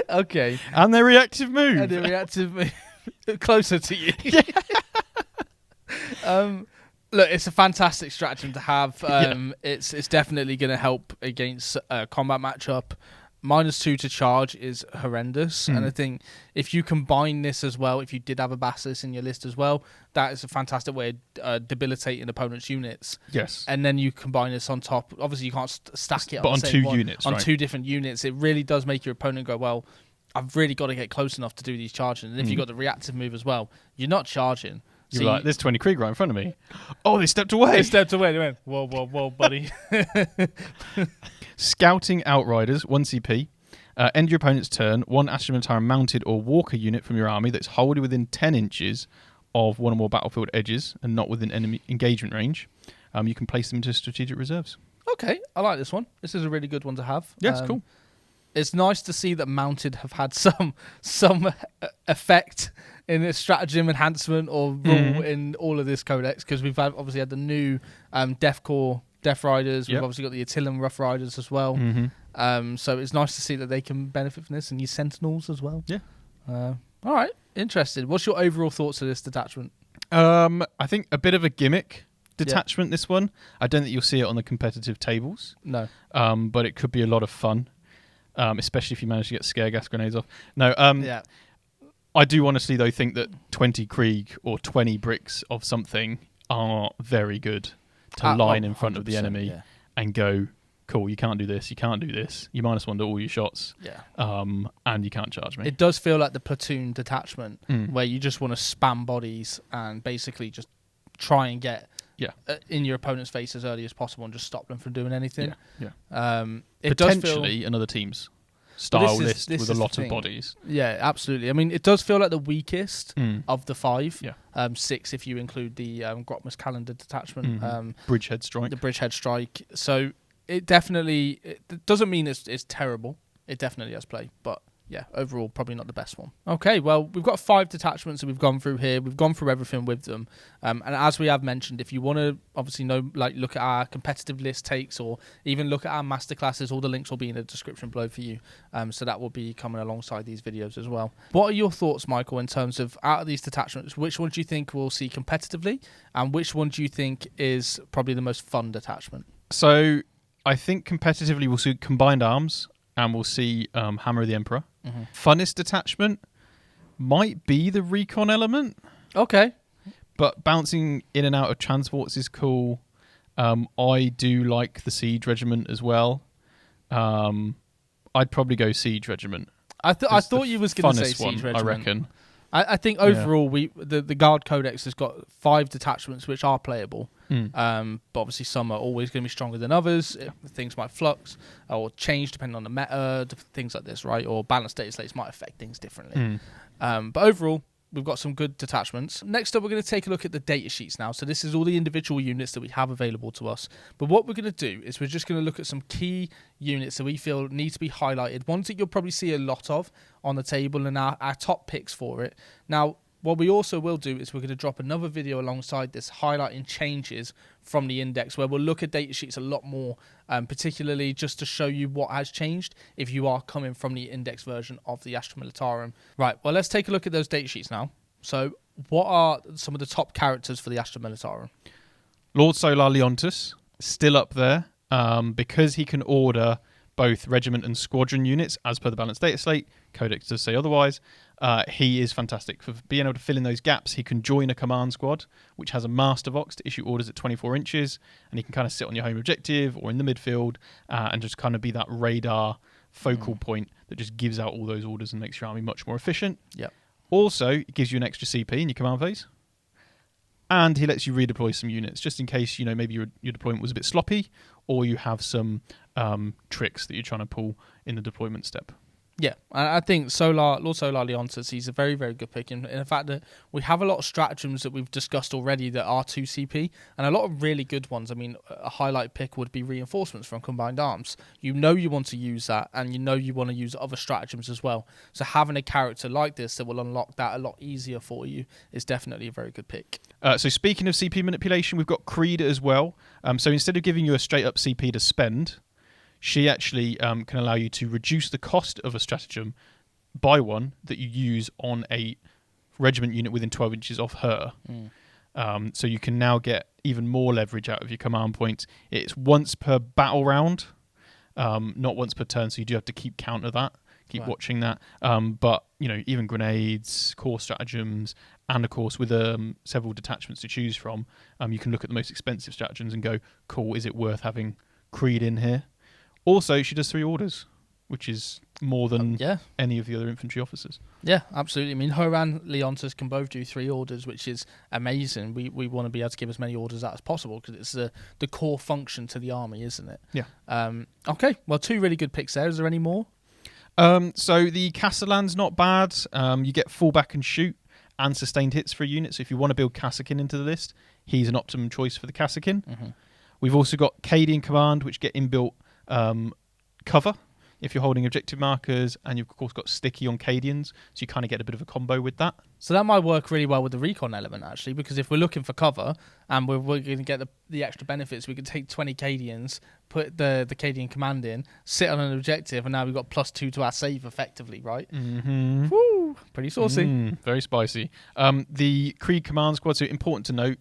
Okay. And their reactive move. And the reactive move closer to you. Look, it's a fantastic stratagem to have. It's definitely going to help against a combat matchup. -2 to charge is horrendous, and I think if you combine this as well, if you did have a basilisk in your list as well, that is a fantastic way of debilitating opponents' units. Yes. And then you combine this on top. Obviously, you can't stack it But on the same 2 one, units, on right? 2 different units. It really does make your opponent go, well, I've really got to get close enough to do these charges. And if you've got the reactive move as well, you're not charging. You're So like, there's 20 Krieg right in front of me. Oh, they stepped away. They stepped away. They went, whoa, whoa, whoa, buddy. Scouting Outriders, 1 CP. End your opponent's turn. 1 Astra Militarum mounted or walker unit from your army that's wholly within 10 inches of 1 or more battlefield edges and not within enemy engagement range. You can place them into strategic reserves. Okay, I like this one. This is a really good one to have. Yeah, it's cool. It's nice to see that mounted have had some effect in its stratagem enhancement or rule in all of this codex, because we've obviously had the new Death Corps Death Riders. We've obviously got the Attilian Rough Riders as well. So it's nice to see that they can benefit from this, and use Sentinels as well. Yeah. All right, interested. What's your overall thoughts of this detachment? I think a bit of a gimmick detachment, this one. I don't think you'll see it on the competitive tables. No. But it could be a lot of fun, especially if you manage to get scare gas grenades off. No, Yeah. I do honestly, though, think that 20 Krieg or 20 bricks of something are very good to line in front of the enemy and go, cool, you can't do this, you can't do this. You -1 to all your shots. Yeah. And you can't charge me. It does feel like the platoon detachment where you just want to spam bodies and basically just try and get in your opponent's face as early as possible and just stop them from doing anything. Yeah. It does Potentially feel, another team's style list this with a is lot the of thing. bodies. Yeah, absolutely. I mean, it does feel like the weakest of the 5. Yeah. 6 if you include the Grotmus Calendar detachment. Bridgehead strike. The Bridgehead Strike. So it definitely it doesn't mean it's terrible. It definitely has play, but yeah, overall probably not the best one. Okay, well, we've got 5 detachments that we've gone through here. We've gone through everything with them, and as we have mentioned, if you want to obviously look at our competitive list takes or even look at our masterclasses, all the links will be in the description below for you. So that will be coming alongside these videos as well. What are your thoughts, Michael, in terms of out of these detachments, which one do you think we'll see competitively, and which one do you think is probably the most fun detachment? So I think competitively we'll see combined arms and we'll see Hammer of the Emperor. Funnest detachment might be the recon element. Okay. But bouncing in and out of transports is cool. I do like the Siege Regiment as well. I'd probably go Siege Regiment. I thought you was going to say Funnest one, Siege Regiment. I reckon. I think overall the Guard Codex has got 5 detachments which are playable. But obviously some are always going to be stronger than others. Things might flux or change depending on the meta, things like this, right? Or balanced data slates might affect things differently. But overall, we've got some good detachments. Next up, we're going to take a look at the data sheets now. So this is all the individual units that we have available to us. But what we're going to do is we're just going to look at some key units that we feel need to be highlighted, ones that you'll probably see a lot of on the table, and our top picks for it. Now, what we also will do is we're going to drop another video alongside this highlighting changes from the index, where we'll look at data sheets a lot more, particularly just to show you what has changed if you are coming from the index version of the Astra Militarum. Right, well, let's take a look at those data sheets now. So what are some of the top characters for the Astra Militarum? Lord Solar Leontus, still up there, because he can order both regiment and squadron units as per the balanced data slate. Codex does say otherwise. He is fantastic for being able to fill in those gaps. He can join a command squad, which has a master vox to issue orders at 24 inches, and he can kind of sit on your home objective or in the midfield and just kind of be that radar focal point that just gives out all those orders and makes your army much more efficient. Yep. Also, it gives you an extra CP in your command phase. and he lets you redeploy some units just in case, you know, maybe your deployment was a bit sloppy, or you have some tricks that you're trying to pull in the deployment step. Yeah, I think Lord Solar Leontus, he's a very, very good pick. In the fact that we have a lot of stratagems that we've discussed already that are 2CP, and a lot of really good ones. I mean, a highlight pick would be reinforcements from Combined Arms. You know you want to use that, and you know you want to use other stratagems as well. So having a character like this that will unlock that a lot easier for you is definitely a very good pick. So speaking of CP manipulation, we've got Creed as well. So instead of giving you a straight-up CP to spend, she actually can allow you to reduce the cost of a stratagem by one that you use on a regiment unit within 12 inches of her. So you can now get even more leverage out of your command points. It's once per battle round, not once per turn, so you do have to keep count of that, keep watching that. But, you know, even grenades, core stratagems, and, of course, with several detachments to choose from, you can look at the most expensive stratagems and go, cool, is it worth having Creed in here? Also, she does 3 orders, which is more than any of the other infantry officers. Yeah, absolutely. I mean, her and Leontus can both do 3 orders, which is amazing. We want to be able to give as many orders out as possible because it's the core function to the army, isn't it? Yeah. Okay, well, 2 really good picks there. Is there any more? So the Castellan's not bad. You get fallback and shoot and sustained hits for a unit. So if you want to build Kassakin into the list, he's an optimum choice for the Kassakin. Mm-hmm. We've also got Cadian Command, which get inbuilt cover if you're holding objective markers, and you've of course got sticky on Cadians, so you kind of get a bit of a combo with that. So that might work really well with the recon element, actually, because if we're looking for cover and we're going to get the extra benefits, we could take 20 Cadians, put the Cadian command in, sit on an objective, and now we've got +2 to our save effectively, right? Mm-hmm. Woo! Pretty saucy. Very spicy. The Krieg Command Squad, so important to note,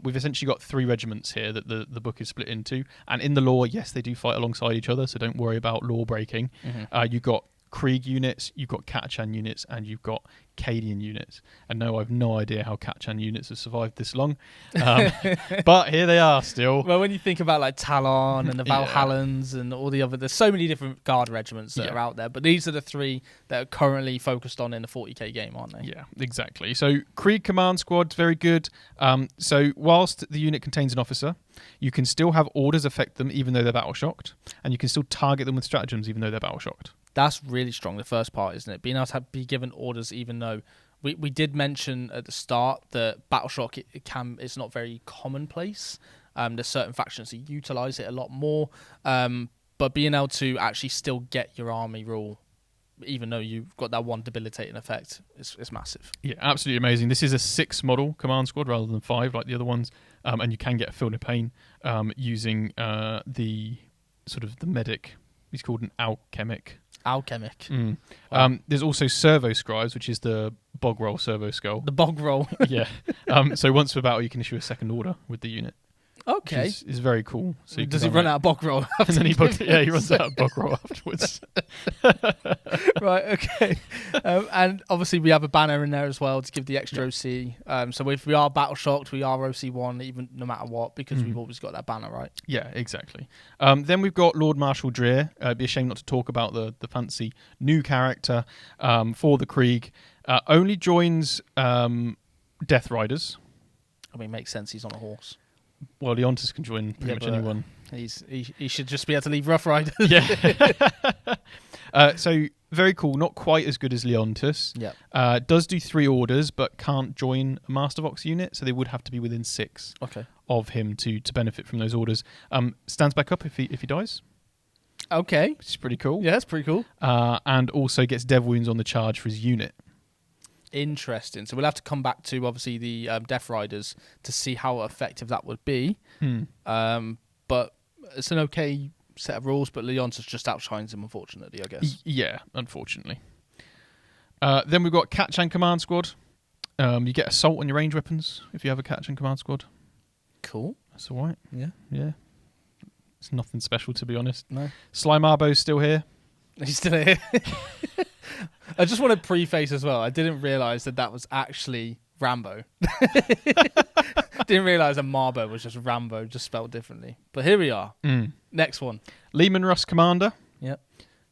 we've essentially got 3 regiments here that the book is split into, and in the lore, yes, they do fight alongside each other, so don't worry about lore breaking. Mm-hmm. You've got Krieg units, you've got Katchan units, and you've got Cadian units. And no, I've no idea how Katchan units have survived this long. But here they are still. Well, when you think about like Talon and the Valhallans and all the other, there's so many different guard regiments that are out there, but these are the 3 that are currently focused on in the 40k game, aren't they? Yeah, exactly. So Krieg Command Squad, very good. So whilst the unit contains an officer, you can still have orders affect them even though they're battle shocked, and you can still target them with stratagems even though they're battle shocked. That's really strong, the first part, isn't it? Being able to be given orders even though... We did mention at the start that battle shock it's not very commonplace. There's certain factions that utilise it a lot more. But being able to actually still get your army rule, even though you've got that one debilitating effect, is massive. Yeah, absolutely amazing. This is a 6 model command squad rather than 5 like the other ones. And you can get a Field of Pain using the sort of the medic. He's called an alchemic. Wow. There's also servo scribes, which is the bog roll servo skull. The bog roll. Yeah. So once per battle, you can issue a second order with the unit. Okay. Which is very cool. So does he run out of bog roll? And then he runs out of bog roll afterwards. Right. Okay. And obviously we have a banner in there as well to give the extra OC. So if we are battle shocked, we are OC1, even no matter what, because we've always got that banner, right? Yeah, exactly. Then we've got Lord Marshal Dreer. It'd be a shame not to talk about the fancy new character for the Krieg. Only joins Death Riders. I mean, makes sense. He's on a horse. Well, Leontus can join pretty much anyone. He should just be able to leave Rough Riders. Yeah. So very cool. Not quite as good as Leontus. Yeah. Does do 3 orders, but can't join a Master Vox unit, so they would have to be within 6 of him to benefit from those orders. Stands back up if he dies. Okay. Which is pretty cool. Yeah, that's pretty cool. And also gets dev wounds on the charge for his unit. Interesting. So we'll have to come back to obviously the Death Riders to see how effective that would be. But it's an okay set of rules, but Leontus just outshines him, unfortunately, I guess. Yeah, unfortunately. Then we've got Katchan Command Squad. You get assault on your range weapons if you have a Katchan Command Squad. Cool. That's all right. Yeah. It's nothing special, to be honest. No. Slime Arbo's still here. He's still here. I just want to preface as well. I didn't realise that was actually Rambo. Didn't realise that Marbo was just Rambo, just spelled differently. But here we are. Next one. Lehman Russ Commander. Yep.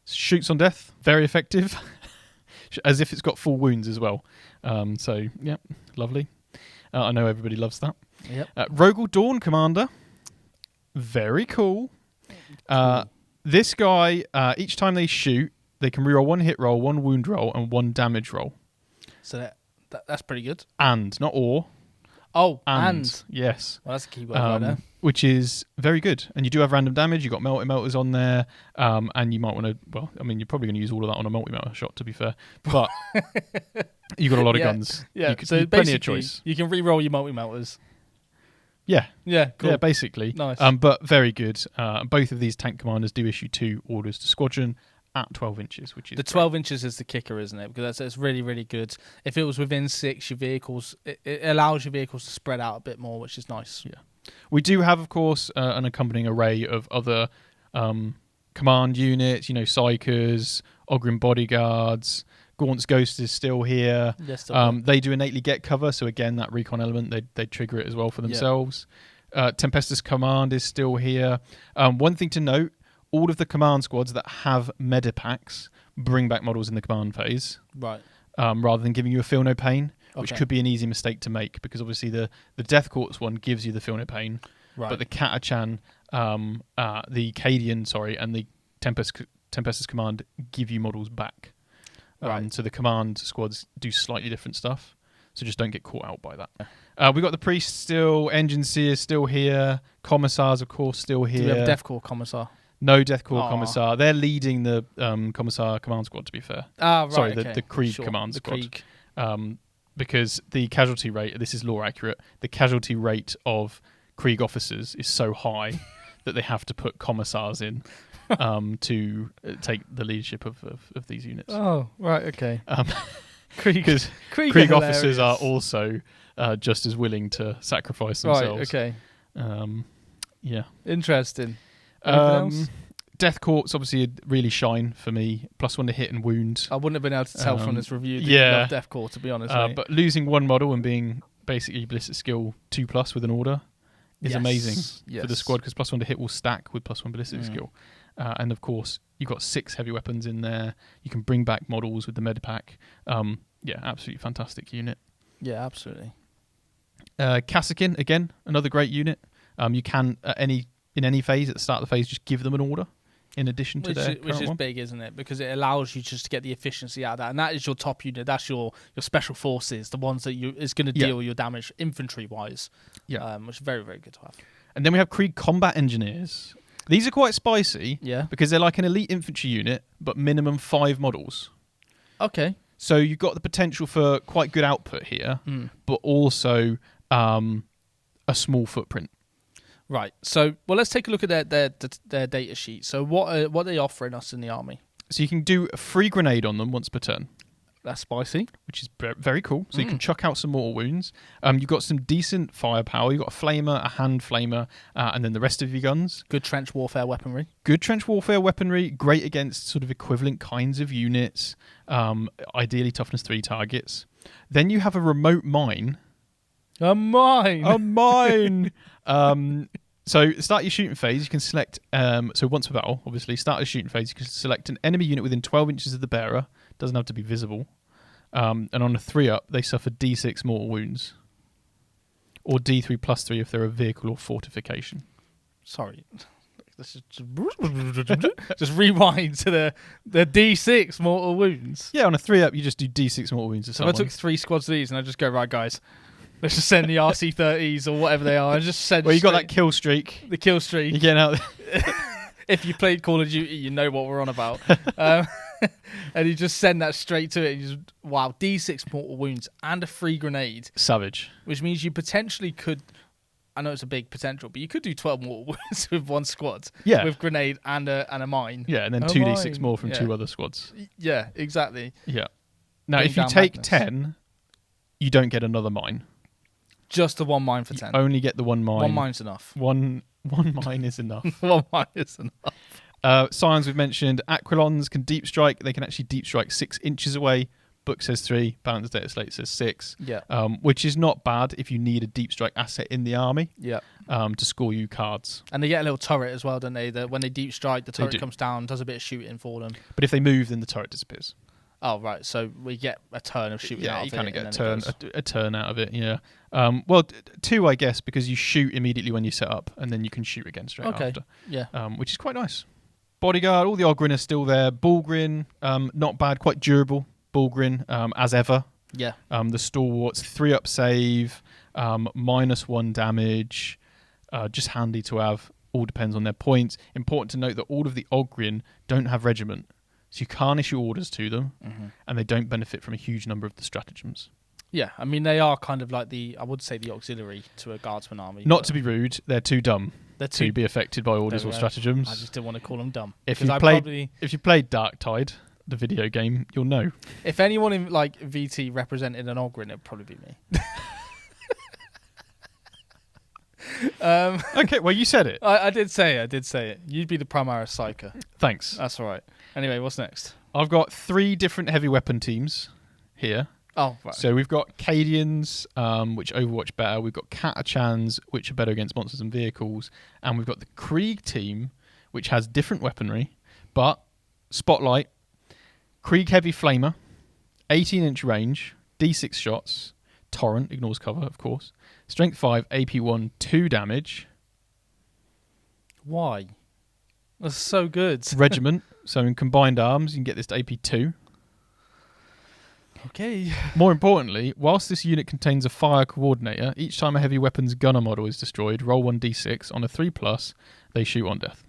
Shoots on death. Very effective. As if it's got full wounds as well. So, yeah, lovely. I know everybody loves that. Yep. Rogel Dawn Commander. Very cool. This guy, each time they shoot, they can reroll 1 hit roll, 1 wound roll, and 1 damage roll. So that's pretty good. And, not or. Oh, and. Yes. Well, that's a key word right there. Which is very good. And you do have random damage. You've got melters on there. And you might want to, well, I mean, you're probably going to use all of that on a multi-melter shot, to be fair. But you've got a lot of guns. Yeah, so plenty of choice. You can re-roll your multi-melters. Yeah. Yeah, cool. Yeah, basically. Nice. But very good. Both of these tank commanders do issue 2 orders to squadron at 12 inches, which is the 12 inches is the kicker, isn't it? Because that's really, really good. If it was within 6, your vehicles, it allows your vehicles to spread out a bit more, which is nice. Yeah. We do have, of course, an accompanying array of other command units, Psychers, Ogrim Bodyguards, Gaunt's Ghost is still here. Yes, they do innately get cover, so again, that recon element, they trigger it as well for themselves. Tempestus Command is still here. One thing to note, all of the command squads that have medipacks bring back models in the command phase. Right. Rather than giving you a Feel No Pain, which Okay. could be an easy mistake to make, because obviously the Death Corps one gives you the Feel No Pain, Right. but the Katachan, the Cadian, and the Tempestus Command give you models back. Right. So the command squads do slightly different stuff, so just don't get caught out by that. We've got the Priest still, Engine Seer still here, Commissars, of course, still here. Do we have Death Corps Commissar? No Death Corps Aw. Commissar. They're leading the Commissar command squad, to be fair. Ah, right. Sorry, okay. the Krieg Sure, command the squad. Krieg. Because the casualty rate, this is lore accurate, the casualty rate of Krieg officers is so high that they have to put commissars in to take the leadership of these units. Oh, right, okay. Because Krieg officers are also just as willing to sacrifice themselves. Right, okay. Yeah. Interesting. Anything else? Death Corps obviously really shine for me. +1 to hit and wound. I wouldn't have been able to tell from this review that yeah. you love Death Corps, to be honest. Mate. But losing 1 model and being basically ballistic skill 2+ with an order is amazing for the squad, because +1 to hit will stack with +1 ballistic skill. And of course, you've got 6 heavy weapons in there. You can bring back models with the medipack. Yeah, absolutely fantastic unit. Yeah, absolutely. Kassakin, again, another great unit. You can, in any phase, at the start of the phase, just give them an order in addition to their which is one. big, isn't it? Because it allows you just to get the efficiency out of that, and that is your top unit. That's your special forces, the ones that is going to deal with your damage infantry wise. Yeah, which is very, very good to have. And then we have Krieg Combat Engineers. These are quite spicy. Yeah, because they're like an elite infantry unit, but minimum 5 models. Okay. So you've got the potential for quite good output here, but also a small footprint. Right. So, well, let's take a look at their data sheet. So, what are they offering us in the army? So you can do a free grenade on them once per turn. That's spicy. Which is very cool. So you can chuck out some mortal wounds. You've got some decent firepower. You've got a flamer, a hand flamer, and then the rest of your guns. Good trench warfare weaponry. Good trench warfare weaponry. Great against sort of equivalent kinds of units. Ideally toughness 3 targets. Then you have a remote mine. A mine. A mine. So start your shooting phase. You can select. So once per battle, obviously, start your shooting phase. You can select an enemy unit within 12 inches of the bearer. Doesn't have to be visible. And on a 3-up, they suffer D6 mortal wounds, or D3 + 3 if they're a vehicle or fortification. Sorry. This is just rewind to the D6 mortal wounds. Yeah, on a 3-up, you just do D6 mortal wounds. So if I took 3 squads of these and I just go, right, guys, let's just send the RC-30s or whatever they are. And just send. Well, you got that kill streak. The kill streak. You're getting out. If you played Call of Duty, you know what we're on about. And you just send that straight to it. And you just, wow, D6 mortal wounds and a free grenade. Savage. Which means you potentially could. I know it's a big potential, but you could do 12 mortal wounds with 1 squad. Yeah. With grenade and a mine. Yeah, and then 2d6 more from 2 other squads. Yeah, exactly. Yeah. Now, Bring if you down take madness. 10, you don't get another mine. Just the 1 mine for 10. You only get the 1 mine. 1 mine's enough. One mine is enough. 1 mine is enough. Scions we've mentioned. Aquilons can deep strike. They can actually deep strike 6 inches away. Book says 3. Balance data slate says 6. Yeah. Which is not bad if you need a deep strike asset in the army. Yeah. To score you cards. And they get a little turret as well, don't they? When they deep strike, the turret do. comes down, does a bit of shooting for them. But if they move, then the turret disappears. Oh, right. So we get a turn of shooting out of it. Yeah, you kind of and get then it goes. a turn out of it, yeah. Well, 2, I guess, because you shoot immediately when you set up, and then you can shoot again straight after. Yeah. Which is quite nice. Bodyguard, all the Oghren are still there. Bullgrin, not bad, quite durable. Bullgrin, as ever. Yeah. The Stalwarts, 3-up save, -1 damage. Just handy to have. All depends on their points. Important to note that all of the Oghren don't have regiment. So you can't issue orders to them, and they don't benefit from a huge number of the stratagems. Yeah, I mean, they are kind of like I would say the auxiliary to a guardsman army. Not to be rude, they're too dumb to be affected by orders or stratagems. I just didn't want to call them dumb. If you played Darktide, the video game, you'll know. If anyone in like VT represented an Oghren, it'd probably be me. Okay, well, you said it. I did say it. You'd be the Primaris Psyker. Thanks. That's all right. Anyway, what's next? I've got 3 different heavy weapon teams here. Oh, right. So we've got Cadians, which Overwatch better. We've got Catachans, which are better against monsters and vehicles. And we've got the Krieg team, which has different weaponry. But, Spotlight, Krieg Heavy Flamer, 18-inch range, D6 shots, Torrent, ignores cover, of course. Strength 5, AP 1, 2 damage. Why? That's so good. Regiment, so in combined arms, you can get this to AP 2. Okay. More importantly, whilst this unit contains a fire coordinator, each time a heavy weapons gunner model is destroyed, roll 1d6. On a 3+, they shoot on death.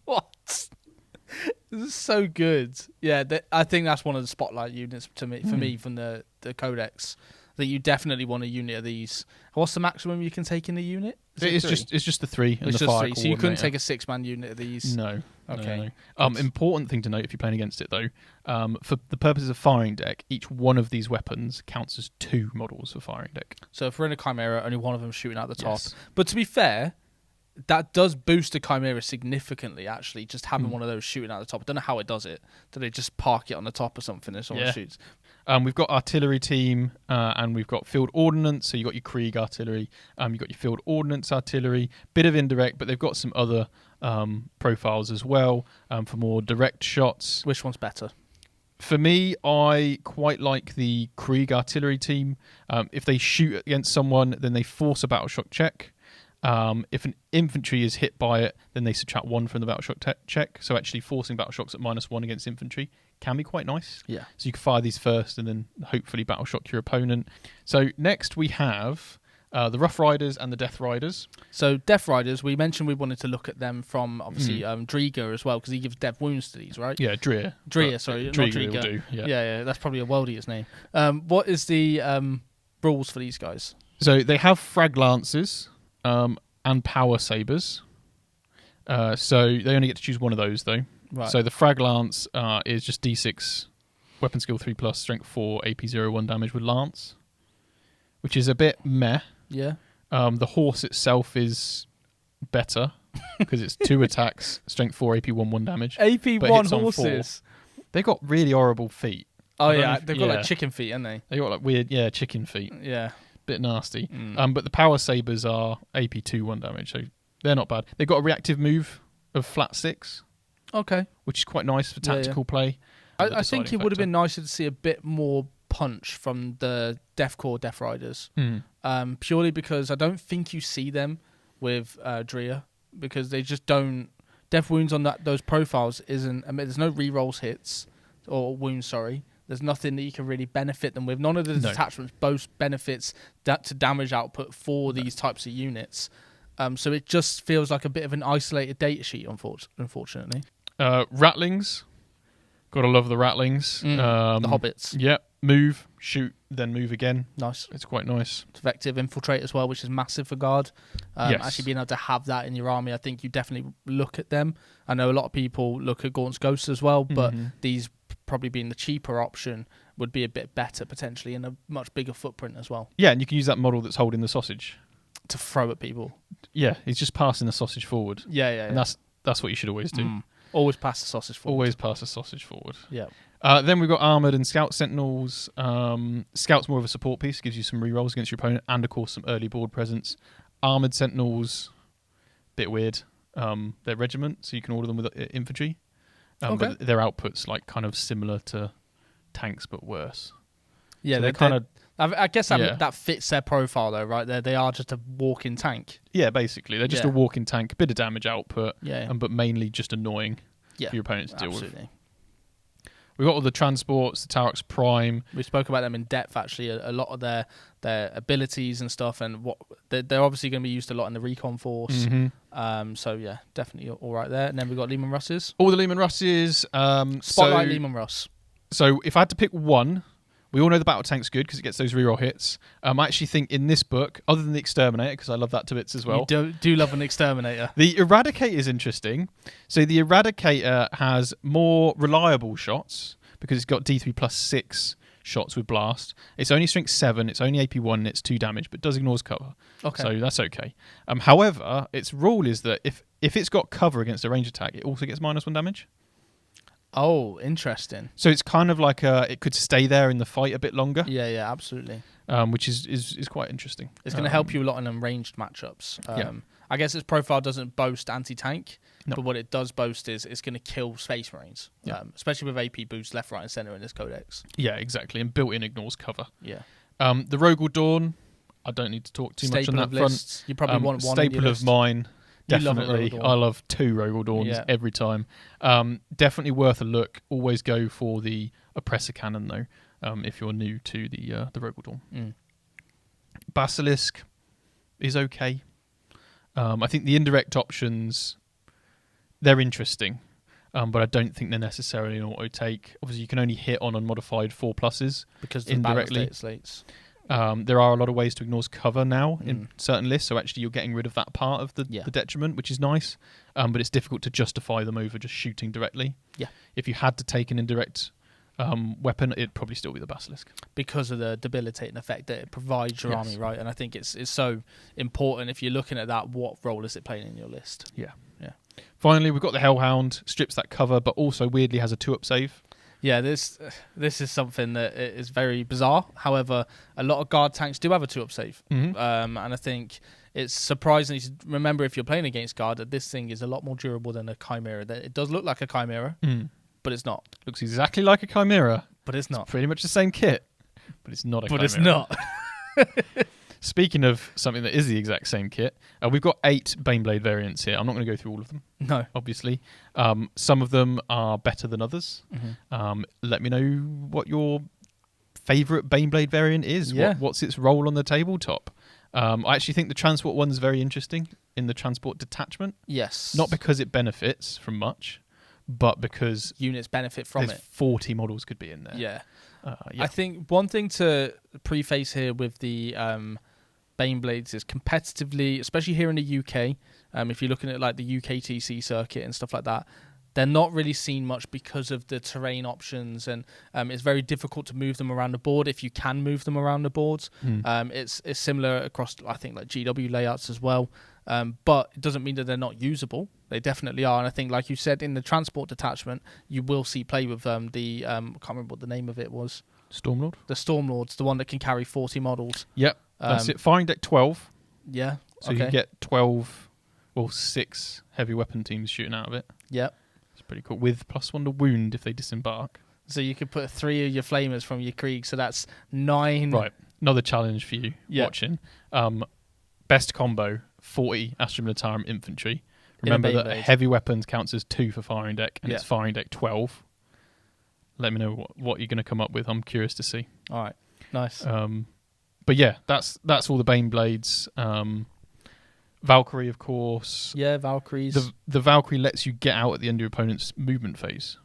What? This is so good. Yeah, I think that's one of the spotlight units for me from the Codex. That you definitely want a unit of these. What's the maximum you can take in a unit? It's just the 3 and it's the just fire 3. So you couldn't coordinator. take a 6-man unit of these. No. Okay. No. Important thing to note if you're playing against it though, for the purposes of firing deck, each one of these weapons counts as 2 models for firing deck. So if we're in a Chimera, only one of them shooting out the top. Yes. But to be fair, that does boost the Chimera significantly, actually, just having one of those shooting out the top. I don't know how it does it. Do they just park it on the top or something and someone shoots? We've got artillery team, and we've got field ordnance. So you've got your Krieg artillery. You've got your field ordnance artillery. Bit of indirect, but they've got some other profiles as well for more direct shots. Which one's better? For me, I quite like the Krieg artillery team. If they shoot against someone, then they force a battle shock check. If an infantry is hit by it, then they subtract 1 from the battle shock check. So actually forcing battle shocks at -1 against infantry can be quite nice. Yeah. So you can fire these first and then hopefully battle shock your opponent. So next we have the Rough Riders and the Death Riders. So Death Riders, we mentioned we wanted to look at them from obviously Drieger as well because he gives death wounds to these, right? Yeah, Dreer. Sorry, not Drieger Drieger. will do. Yeah, that's probably a Weldier's name. What is the rules for these guys? So they have frag lances and power sabers. So they only get to choose one of those though. Right. So the frag lance is just D6, weapon skill 3+, strength 4, AP 0, 1 damage with lance, which is a bit meh. Yeah. The horse itself is better because it's 2 attacks, strength 4, AP 1, 1 damage. AP but 1 hits on 4. horses. They've got really horrible feet. Oh yeah, they've got like chicken feet, haven't they? They got like weird, chicken feet. Yeah. Bit nasty. But the power sabers are AP 2, 1 damage, so they're not bad. They've got a reactive move of flat 6. Okay. Which is quite nice for tactical play. I think it would have been nicer to see a bit more punch from the Death Riders. Purely because I don't think you see them with Drea because they just don't. Death wounds on those profiles isn't. I mean, there's no rerolls hits or wounds. Sorry, there's nothing that you can really benefit them with. None of the detachments boast benefits to damage output for these types of units. So it just feels like a bit of an isolated data sheet, unfortunately. Rattlings. Gotta love the rattlings. The hobbits. Yep. Move, shoot, then move again. Nice. It's quite nice. It's effective infiltrate as well, which is massive for guard. Yes. Actually being able to have that in your army, I think you definitely look at them. I know a lot of people look at Gaunt's Ghosts as well, but these probably being the cheaper option would be a bit better potentially and a much bigger footprint as well. Yeah, and you can use that model that's holding the sausage. To throw at people. Yeah, he's just passing the sausage forward. Yeah. And that's what you should always do. Always pass the sausage forward. Always pass the sausage forward. Yeah. Then we've got Armoured and Scout Sentinels. Scout's more of a support piece, gives you some rerolls against your opponent, and of course some early board presence. Armoured Sentinels, bit weird. They're regiment, so you can order them with infantry. but their output's like kind of similar to tanks but worse. Yeah, so they're kind of. I guess that fits their profile though, right? They are just a walking tank. Yeah, basically they're just a walking tank, a bit of damage output, but mainly just annoying for your opponent to deal with. We've got all the transports, the Taurox Prime. We spoke about them in depth, actually, a lot of their abilities and stuff, and what they're obviously going to be used a lot in the Recon force. So, yeah, definitely all right there. And then we've got Leman Russes. All the Leman Russes. Spotlight Leman Russ. So, if I had to pick one, we all know the battle tank's good because it gets those reroll hits. I actually think in this book, other than the Exterminator, because I love that to bits as well. You do love an Exterminator. The Eradicator is interesting. So the Eradicator has more reliable shots because it's got D3 plus 6 shots with Blast. It's only strength 7, it's only AP 1, and it's 2 damage, but does ignores cover. Okay. So that's okay. However, its rule is that if it's got cover against a range attack, it also gets -1 damage. Oh, interesting. So it's kind of like it could stay there in the fight a bit longer. Yeah, absolutely. Which is quite interesting. It's going to help you a lot in ranged matchups. I guess its profile doesn't boast anti-tank, but what it does boast is it's going to kill Space Marines, especially with AP boost left, right, and center in this codex. Yeah, exactly, and built-in ignores cover. Yeah. The Rogal Dawn, I don't need to talk too much on that front. You probably want one staple of mine. Definitely. Love I love 2 Rogal Dawns every time. Definitely worth a look. Always go for the Oppressor Cannon, though, if you're new to the Rogal Dawn. Basilisk is okay. I think the indirect options, they're interesting, but I don't think they're necessarily an auto-take. Obviously, you can only hit on unmodified 4+s because of the indirectly. Slates. There are a lot of ways to ignore cover now in certain lists, so actually you're getting rid of that part of the detriment, which is nice, but it's difficult to justify them over just shooting directly. Yeah. If you had to take an indirect weapon, it'd probably still be the Basilisk. Because of the debilitating effect that it provides your army, right? And I think it's so important if you're looking at that, what role is it playing in your list? Yeah. Finally, we've got the Hellhound, strips that cover, but also weirdly has a 2-up save. Yeah, this is something that is very bizarre. However, a lot of guard tanks do have a 2-up save. And I think it's surprising to remember if you're playing against guard that this thing is a lot more durable than a Chimera. It does look like a Chimera, but it's not. Looks exactly like a Chimera. But it's not. It's pretty much the same kit, but it's not a Chimera. But it's not. Speaking of something that is the exact same kit, we've got 8 Baneblade variants here. I'm not going to go through all of them. No. Obviously. Some of them are better than others. Let me know what your favourite Baneblade variant is. Yeah. What's its role on the tabletop? I actually think the transport one's very interesting in the transport detachment. Yes. Not because it benefits from much, but because units benefit from it. 40 models could be in there. Yeah. I think one thing to preface here with the Baneblades is competitively, especially here in the UK, if you're looking at like the UKTC circuit and stuff like that, they're not really seen much because of the terrain options, and it's very difficult to move them around the board if you can move them around the boards. It's similar across, I think, like GW layouts as well, but it doesn't mean that they're not usable. They definitely are, and I think, like you said, in the transport detachment, you will see play with I can't remember what the name of it was. Stormlord? The Stormlord's the one that can carry 40 models. Yep, that's it. Firing deck 12. Yeah. So you get 12, 6 heavy weapon teams shooting out of it. Yep. It's pretty cool. With +1 to wound if they disembark. So you could put 3 of your flamers from your Krieg, so that's 9. Right. Another challenge for you watching. Best combo, 40 Astra Militarum infantry. Remember that heavy weapons counts as 2 for firing deck, and it's firing deck 12. Let me know what you're going to come up with. I'm curious to see. All right. Nice. But yeah, that's all the Baneblades. Valkyrie, of course. Yeah, Valkyries. The Valkyrie lets you get out at the end of your opponent's movement phase,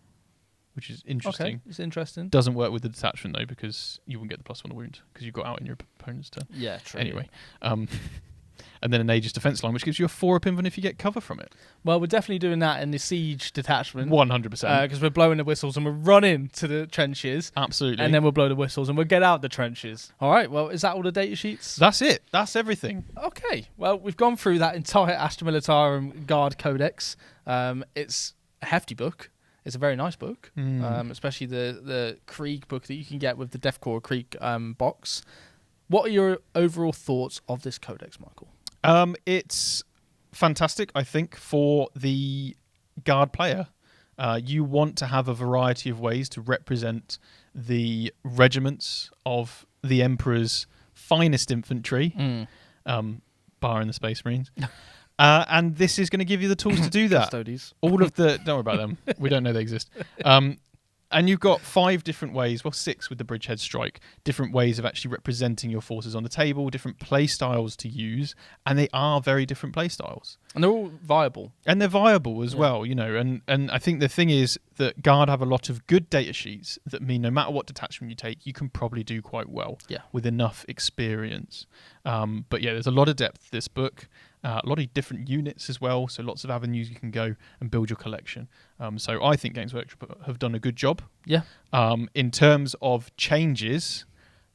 which is interesting. Okay, it's interesting. Doesn't work with the detachment, though, because you won't get the +1 to wound, because you got out in your opponent's turn. Yeah, true. Anyway. And then an Aegis defense line, which gives you a 4-up even if you get cover from it. Well, we're definitely doing that in the siege detachment. 100%. Because we're blowing the whistles and we're running to the trenches. Absolutely. And then we'll blow the whistles and we'll get out the trenches. All right, well, is that all the data sheets? That's it. That's everything. Okay, well, we've gone through that entire Astra Militarum Guard Codex. It's a hefty book. It's a very nice book, especially the Krieg book that you can get with the Deathkorpsofkrieg box. What are your overall thoughts of this codex, Michael? It's fantastic, I think, for the guard player. You want to have a variety of ways to represent the regiments of the Emperor's finest infantry, barring the Space Marines. And this is going to give you the tools to do that. Custodies. All of the... Don't worry about them. We don't know they exist. And you've got 5 different ways, well, 6 with the Bridgehead Strike, different ways of actually representing your forces on the table, different play styles to use, and they are very different play styles. And they're all viable. And they're viable as well, you know, and I think the thing is that Guard have a lot of good data sheets that mean no matter what detachment you take, you can probably do quite well with enough experience. But yeah, there's a lot of depth to this book. A lot of different units as well, so lots of avenues you can go and build your collection. So I think Games Workshop have done a good job. Yeah. In terms of changes,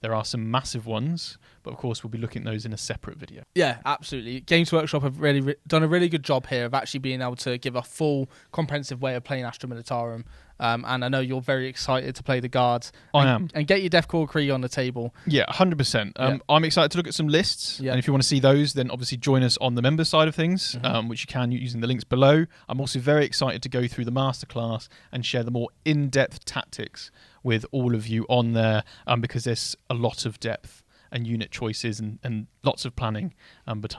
there are some massive ones, but of course we'll be looking at those in a separate video. Yeah, absolutely. Games Workshop have really done a really good job here of actually being able to give a full, comprehensive way of playing Astra Militarum. And I know you're very excited to play the Guards. I am. And get your Deathkorpsofkrieg on the table. Yeah, 100%. I'm excited to look at some lists. Yeah. And if you want to see those, then obviously join us on the member side of things, which you can using the links below. I'm also very excited to go through the masterclass and share the more in-depth tactics with all of you on there, because there's a lot of depth and unit choices and lots of planning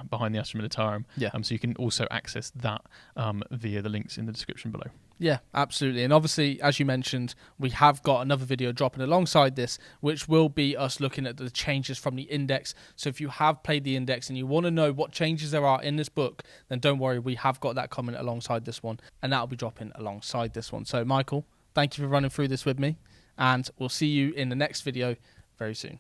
behind the Astra Militarum. Yeah. So you can also access that via the links in the description below. Yeah, absolutely. And obviously, as you mentioned, we have got another video dropping alongside this, which will be us looking at the changes from the index. So if you have played the index and you want to know what changes there are in this book, then don't worry, we have got that comment alongside this one, and that'll be dropping alongside this one. So Michael, thank you for running through this with me, and we'll see you in the next video very soon.